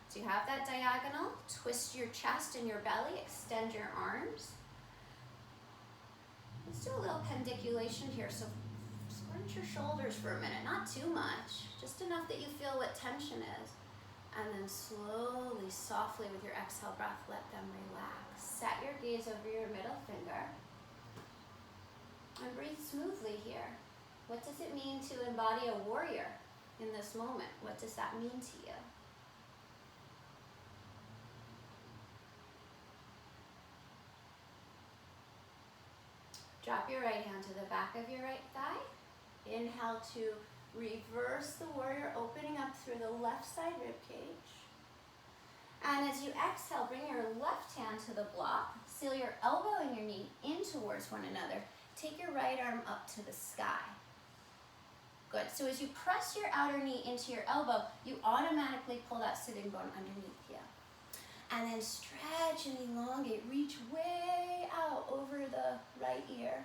So you have that diagonal. Twist your chest and your belly. Extend your arms. Let's do a little pendiculation here. So scrunch your shoulders for a minute. Not too much. Just enough that you feel what tension is. And then slowly, softly with your exhale breath, let them relax. Set your gaze over your middle finger. And breathe smoothly here. What does it mean to embody a warrior in this moment? What does that mean to you? Drop your right hand to the back of your right thigh. Inhale to reverse the warrior, opening up through the left side rib cage. And as you exhale, bring your left hand to the block. Seal your elbow and your knee in towards one another. Take your right arm up to the sky. Good. So as you press your outer knee into your elbow, you automatically pull that sitting bone underneath you. And then stretch and elongate. Reach way out over the right ear.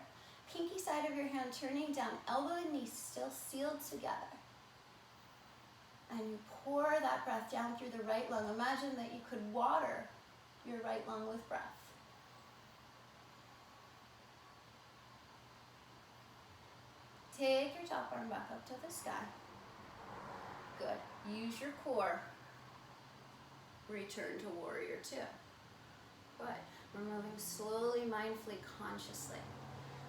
Pinky side of your hand turning down, elbow and knee still sealed together. And you pour that breath down through the right lung. Imagine that you could water your right lung with breath. Take your top arm back up to the sky. Good. Use your core. Return to warrior two. Good. We're moving slowly, mindfully, consciously.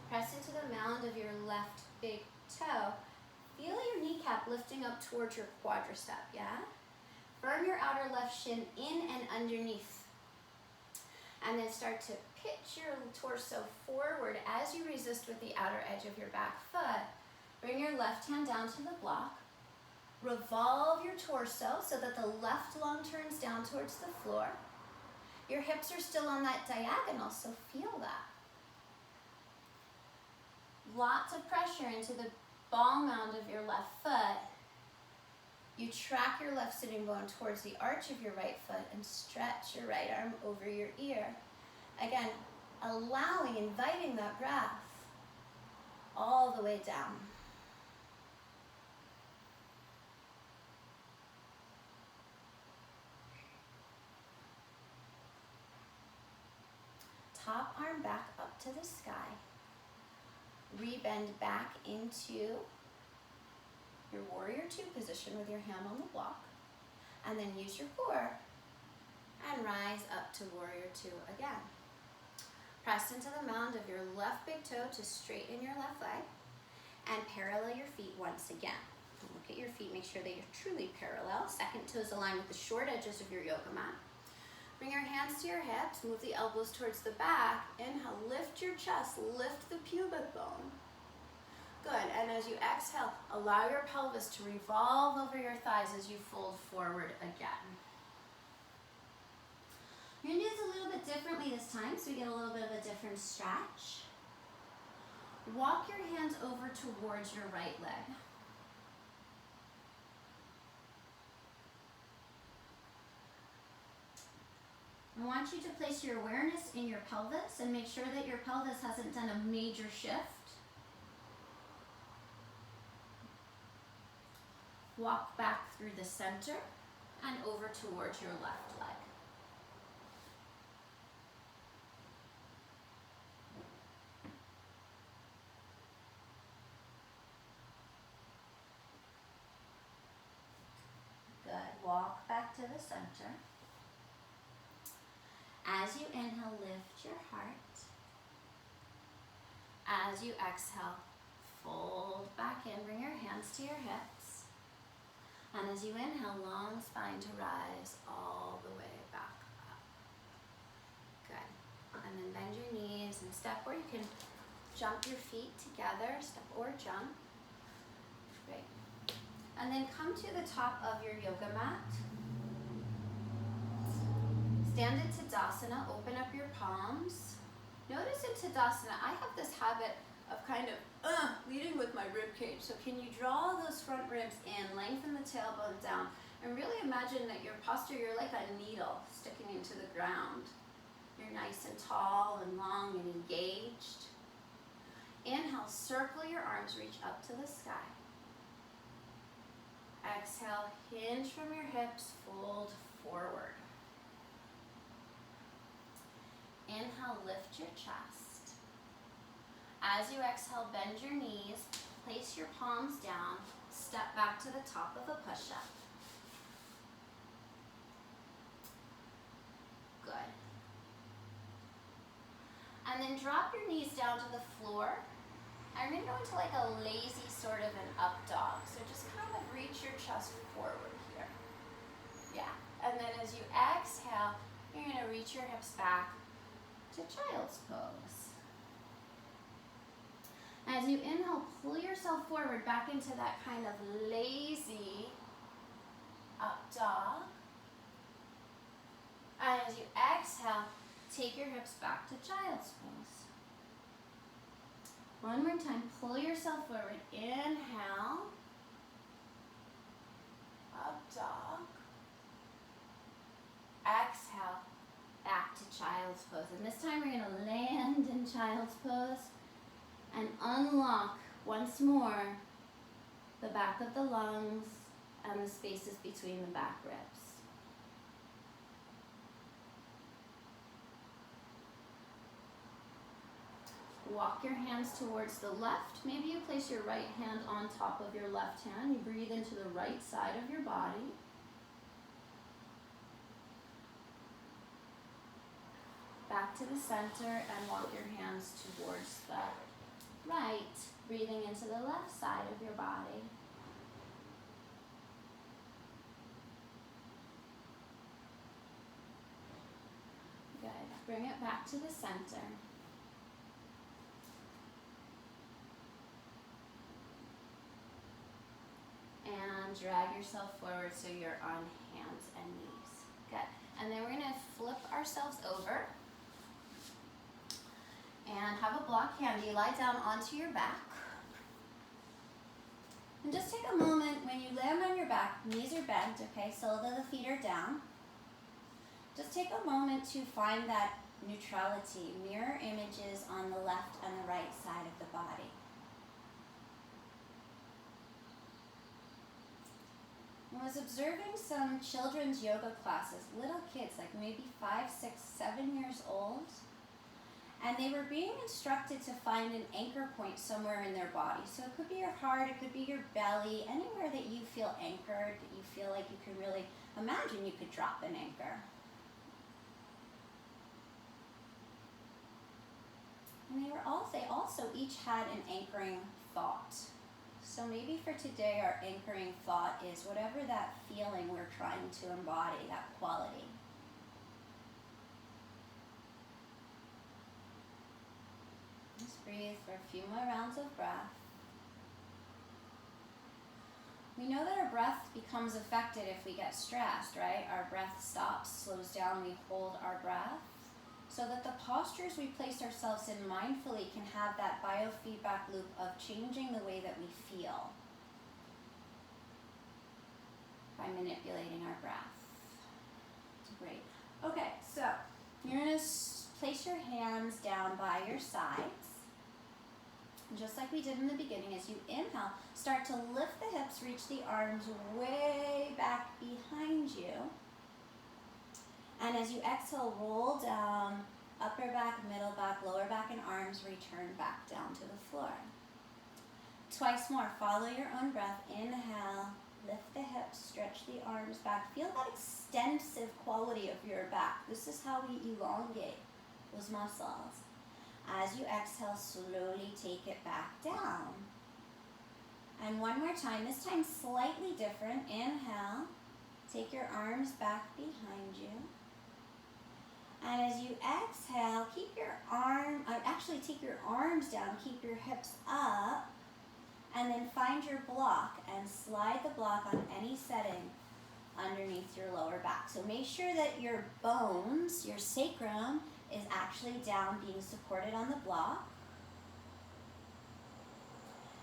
Press into the mound of your left big toe. Feel your kneecap lifting up towards your quadricep, yeah? Firm your outer left shin in and underneath. And then start to pitch your torso forward as you resist with the outer edge of your back foot. Bring your left hand down to the block. Revolve your torso so that the left lung turns down towards the floor. Your hips are still on that diagonal, so feel that. Lots of pressure into the ball mound of your left foot. You track your left sitting bone towards the arch of your right foot and stretch your right arm over your ear. Again, inviting that breath all the way down. arm back up to the sky. Rebend back into your warrior two position with your hand on the block. And then use your core and rise up to warrior two again. Press into the mound of your left big toe to straighten your left leg and parallel your feet once again. Look at your feet, make sure they are truly parallel. Second toes align with the short edges of your yoga mat. Bring your hands to your hips, move the elbows towards the back. Inhale, lift your chest, lift the pubic bone. Good, and as you exhale, allow your pelvis to revolve over your thighs as you fold forward again. We're gonna do this a little bit differently this time, so we get a little bit of a different stretch. Walk your hands over towards your right leg. I want you to place your awareness in your pelvis and make sure that your pelvis hasn't done a major shift. Walk back through the center and over towards your left leg. Good. Walk back to the center. As you inhale, lift your heart. As you exhale, fold back in, bring your hands to your hips. And as you inhale, long spine to rise all the way back up. Good. And then bend your knees and step, or you can jump your feet together, step or jump. Great. And then come to the top of your yoga mat. Stand in Tadasana, open up your palms. Notice in Tadasana, I have this habit of kind of leading with my rib cage. So can you draw those front ribs in, lengthen the tailbone down, and really imagine that your posture, you're like a needle sticking into the ground. You're nice and tall and long and engaged. Inhale, circle your arms, reach up to the sky. Exhale, hinge from your hips, fold forward. Inhale, lift your chest. As you exhale, bend your knees, place your palms down, step back to the top of a push-up. Good. And then drop your knees down to the floor. And we're going to go into like a lazy sort of an up dog. So just kind of reach your chest forward here. Yeah. And then as you exhale, you're going to reach your hips back to child's pose. As you inhale, pull yourself forward back into that kind of lazy up dog. And as you exhale, take your hips back to child's pose. One more time, pull yourself forward. Inhale, up dog. Exhale, back to child's pose. And this time we're going to land in child's pose and unlock once more the back of the lungs and the spaces between the back ribs. Walk your hands towards the left. Maybe you place your right hand on top of your left hand. You breathe into the right side of your body. Back to the center and walk your hands towards the right, breathing into the left side of your body. Good. Bring it back to the center. And drag yourself forward so you're on hands and knees. Good. And then we're going to flip ourselves over and have a block handy. Lie down onto your back. And just take a moment when you land on your back, knees are bent, okay, soles of the feet are down. Just take a moment to find that neutrality, mirror images on the left and the right side of the body. I was observing some children's yoga classes, little kids, like maybe 5, 6, 7 years old. And they were being instructed to find an anchor point somewhere in their body. So it could be your heart, it could be your belly, anywhere that you feel anchored, that you feel like you can really imagine you could drop an anchor. And they also each had an anchoring thought. So maybe for today our anchoring thought is whatever that feeling we're trying to embody, that quality. Just breathe for a few more rounds of breath. We know that our breath becomes affected if we get stressed, right? Our breath stops, slows down, we hold our breath. So that the postures we place ourselves in mindfully can have that biofeedback loop of changing the way that we feel by manipulating our breath. Great. Okay, so you're going to place your hands down by your sides. And just like we did in the beginning, as you inhale, start to lift the hips, reach the arms way back behind you. And as you exhale, roll down, upper back, middle back, lower back, and arms return back down to the floor. Twice more, follow your own breath. Inhale, lift the hips, stretch the arms back. Feel that extensive quality of your back. This is how we elongate those muscles. As you exhale, slowly take it back down. And one more time, this time slightly different. Inhale, take your arms back behind you. And as you exhale, take your arms down, keep your hips up, and then find your block and slide the block on any setting underneath your lower back. So make sure that your bones, your sacrum, is actually down, being supported on the block.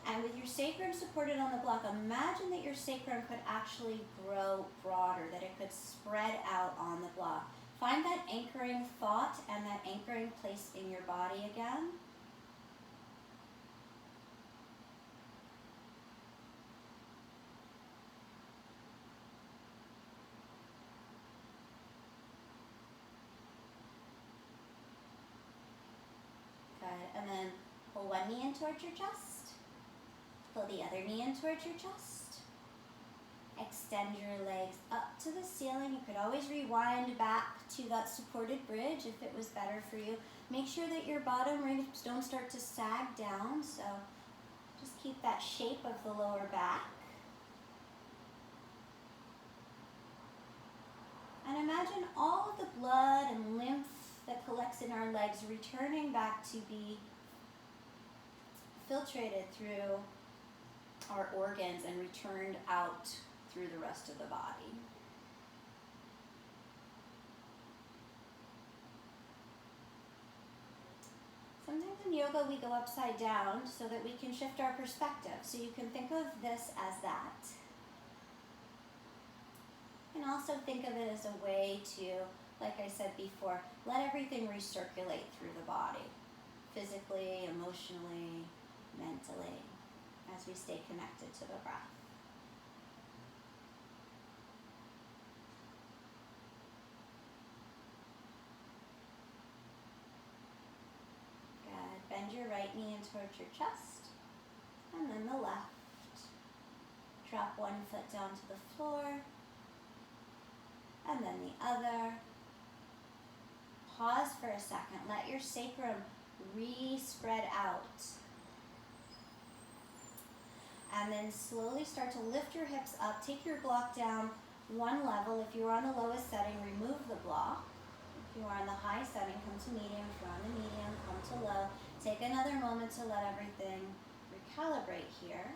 And with your sacrum supported on the block, imagine that your sacrum could actually grow broader, that it could spread out on the block. Find that anchoring thought and that anchoring place in your body again. Good. And then pull one knee in towards your chest. Pull the other knee in towards your chest. Extend your legs up to the ceiling. You could always rewind back to that supported bridge if it was better for you. Make sure that your bottom ribs don't start to sag down, so just keep that shape of the lower back. And imagine all of the blood and lymph that collects in our legs returning back to be filtrated through our organs and returned out through the rest of the body. Sometimes in yoga we go upside down so that we can shift our perspective. So you can think of this as that. And also think of it as a way to, like I said before, let everything recirculate through the body, physically, emotionally, mentally, as we stay connected to the breath. Good. Bend your right knee in towards your chest, and then the left. Drop one foot down to the floor, and then the other. Pause for a second. Let your sacrum re-spread out. And then slowly start to lift your hips up. Take your block down one level. If you're on the lowest setting, remove the block. If you are on the high setting, come to medium. If you're on the medium, come to low. Take another moment to let everything recalibrate here.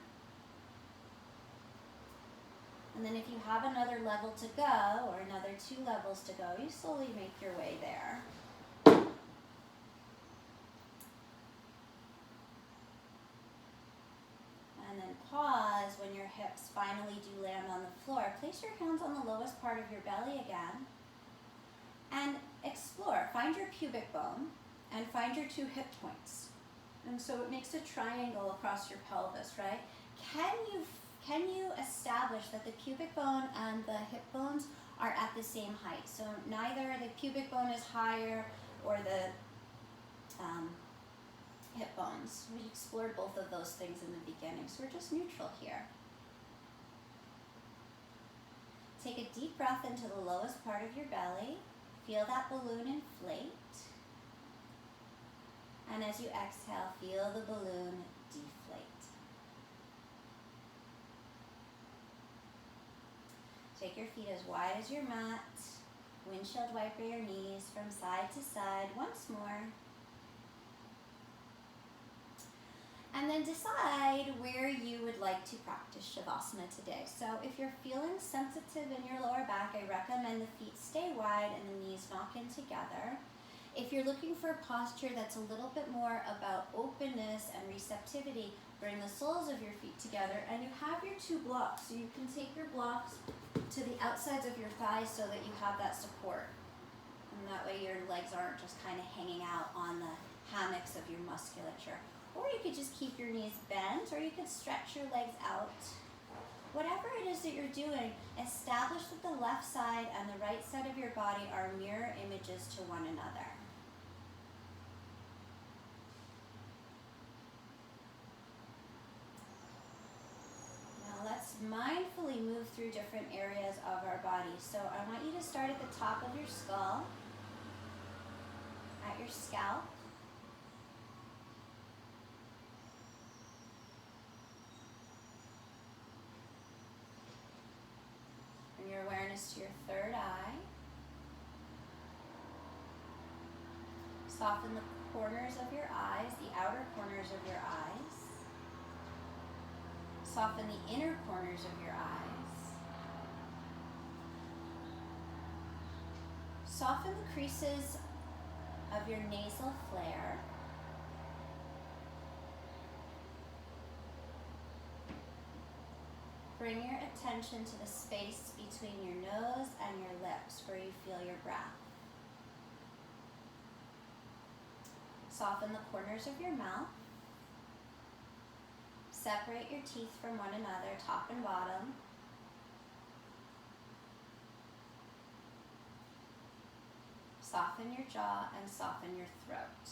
And then if you have another level to go, or another 2 levels to go, you slowly make your way there. And then pause when your hips finally do land on the floor. Place your hands on the lowest part of your belly again. And explore. Find your pubic bone and find your 2 hip points. And so it makes a triangle across your pelvis, right? Can you establish that the pubic bone and the hip bones are at the same height? So neither the pubic bone is higher or the hip bones. We explored both of those things in the beginning, so we're just neutral here. Take a deep breath into the lowest part of your belly. Feel that balloon inflate. And as you exhale, feel the balloon deflate. Take your feet as wide as your mat. Windshield wiper your knees from side to side once more. And then decide where you would like to practice Shavasana today. So if you're feeling sensitive in your lower back, I recommend the feet stay wide and the knees knock in together. If you're looking for a posture that's a little bit more about openness and receptivity, bring the soles of your feet together and you have your two blocks. So you can take your blocks to the outsides of your thighs so that you have that support. And that way your legs aren't just kind of hanging out on the hammocks of your musculature. Or you could just keep your knees bent, or you could stretch your legs out. Whatever it is that you're doing, establish that the left side and the right side of your body are mirror images to one another. Now let's mindfully move through different areas of our body. So I want you to start at the top of your skull, at your scalp. Your awareness to your third eye. Soften the corners of your eyes, the outer corners of your eyes. Soften the inner corners of your eyes. Soften the creases of your nasal flare. Bring your attention to the space between your nose and your lips where you feel your breath. Soften the corners of your mouth. Separate your teeth from one another, top and bottom. Soften your jaw and soften your throat.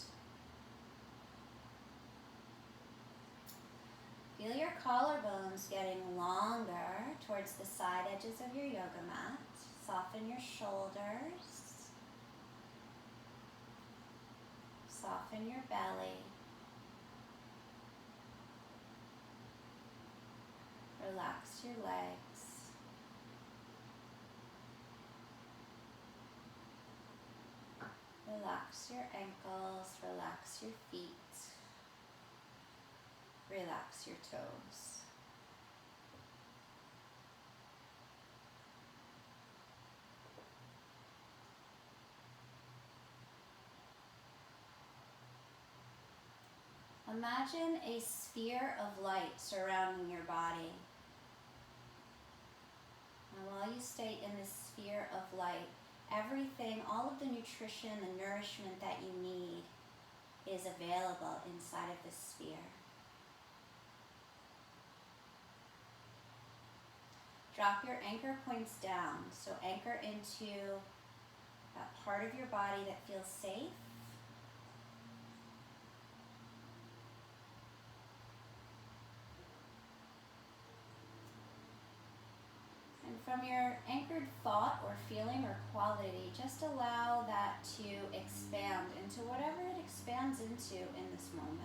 Feel your collarbones getting longer towards the side edges of your yoga mat. Soften your shoulders. Soften your belly. Relax your legs. Relax your ankles. Relax your feet. Relax your toes. Imagine a sphere of light surrounding your body. And while you stay in this sphere of light, everything, all of the nutrition, the nourishment that you need is available inside of this sphere. Drop your anchor points down. So anchor into that part of your body that feels safe. And from your anchored thought or feeling or quality, just allow that to expand into whatever it expands into in this moment.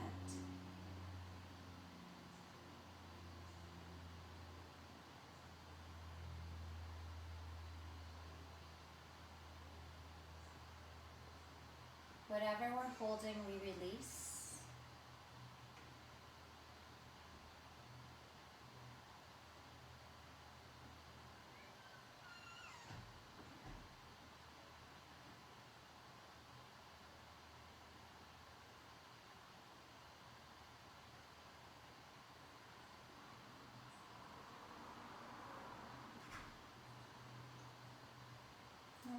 Whatever we're holding, we release.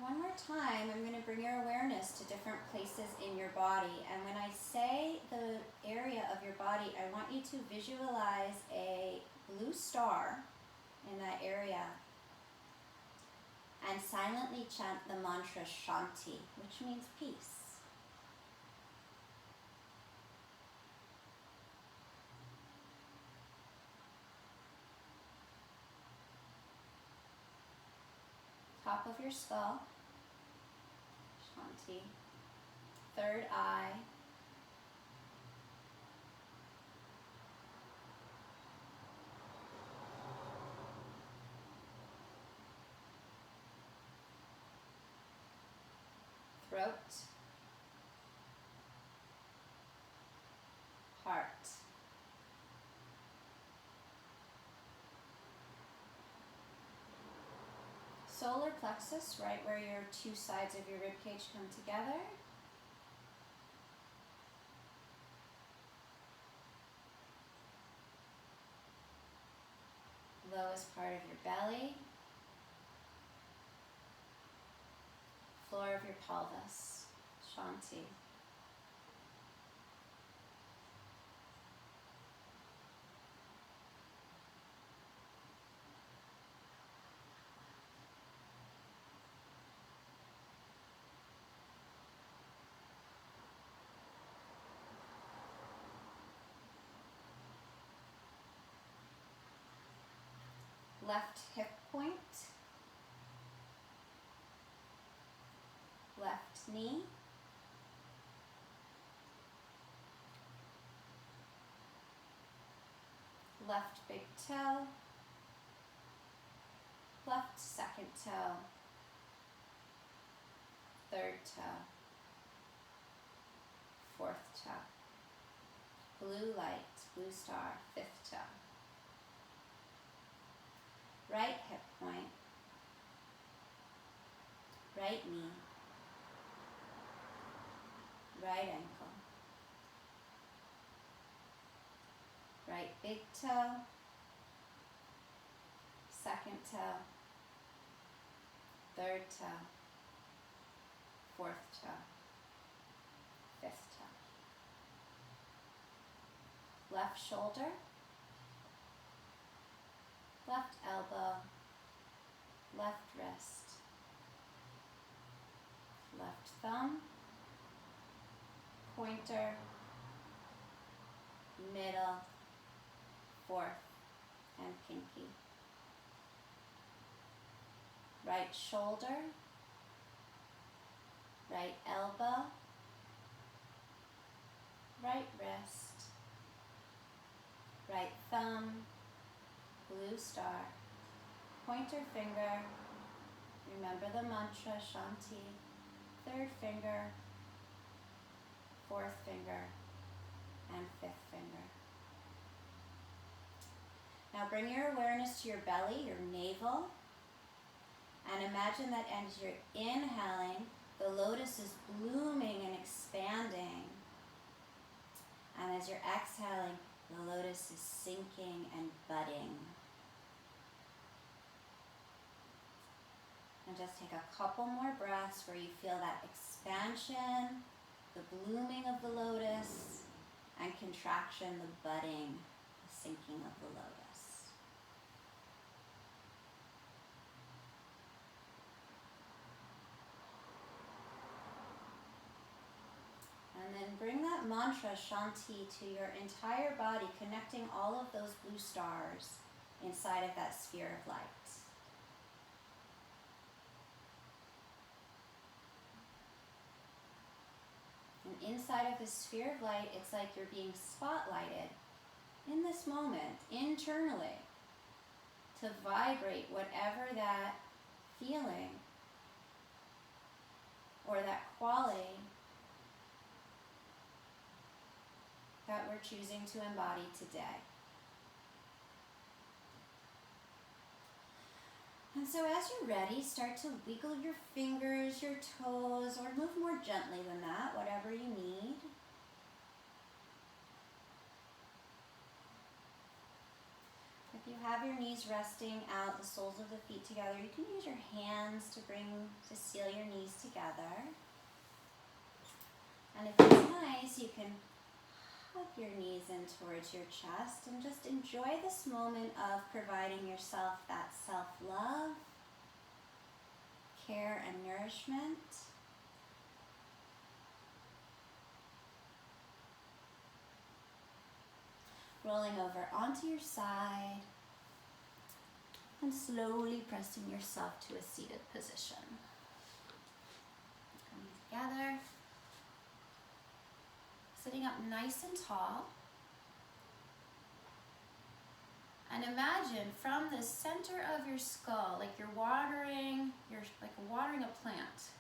One more time, I'm going to bring your awareness to different places in your body. And when I say the area of your body, I want you to visualize a blue star in that area and silently chant the mantra Shanti, which means peace. top of your skull. Shanti. Third eye. Throat. Heart. Solar plexus, right where your two sides of your rib cage come together. Lowest part of your belly. Floor of your pelvis. Shanti. Left hip point. Left knee. Left big toe. Left second toe. Third toe. Fourth toe. Blue light, blue star, fifth toe. Right hip point. Right knee. Right ankle. Right big toe. Second toe. Third toe. Fourth toe. Fifth toe. Left shoulder. Left elbow. Left wrist. Left thumb. Pointer. Middle. Fourth. And pinky. Right shoulder. Right elbow. Right wrist. Right thumb. Blue star. Pointer finger. Remember the mantra Shanti. Third finger. Fourth finger. And fifth finger. Now bring your awareness to your belly, your navel. And imagine that as you're inhaling, the lotus is blooming and expanding. And as you're exhaling, the lotus is sinking and budding. And just take a couple more breaths where you feel that expansion, the blooming of the lotus, and contraction, the budding, the sinking of the lotus. And then bring that mantra Shanti to your entire body, connecting all of those blue stars inside of that sphere of light. And inside of this sphere of light, it's like you're being spotlighted in this moment, internally, to vibrate whatever that feeling or that quality that we're choosing to embody today. And so as you're ready, start to wiggle your fingers, your toes, or move more gently than that, whatever you need. If you have your knees resting out, the soles of the feet together, you can use your hands to seal your knees together. And if it's nice, you can hug your knees in towards your chest and just enjoy this moment of providing yourself that self-love, care, and nourishment. Rolling over onto your side. And slowly pressing yourself to a seated position. Coming together. Sitting up nice and tall. And imagine from the center of your skull, like you're watering a plant.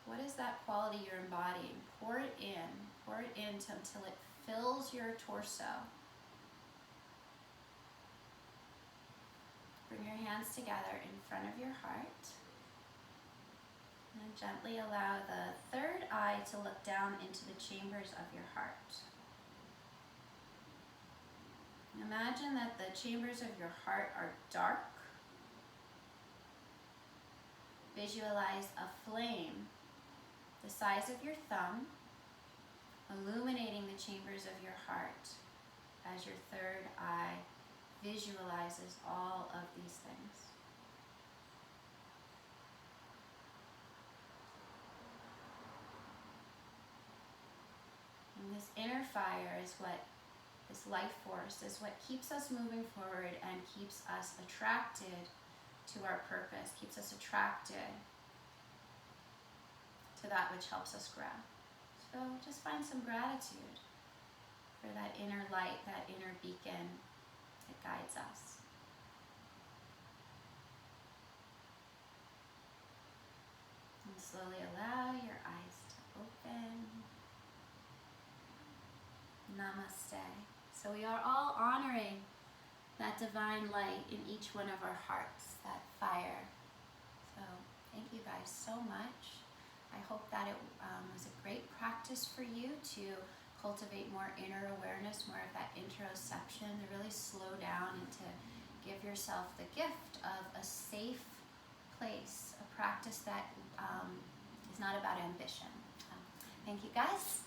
What is that quality you're embodying? Pour it in until it fills your torso. Bring your hands together in front of your heart. And gently allow the third eye to look down into the chambers of your heart. Imagine that the chambers of your heart are dark. Visualize a flame the size of your thumb, illuminating the chambers of your heart as your third eye visualizes all of these things. And this inner fire is this life force is what keeps us moving forward and keeps us attracted to our purpose, keeps us attracted to that which helps us grow. So just find some gratitude for that inner light, that inner beacon that guides us. And slowly allow your eyes to open. Namaste. So we are all honoring that divine light in each one of our hearts, that fire. So thank you guys so much. I hope that it was a great practice for you to cultivate more inner awareness, more of that interoception, to really slow down and to give yourself the gift of a safe place, a practice that is not about ambition. Thank you guys.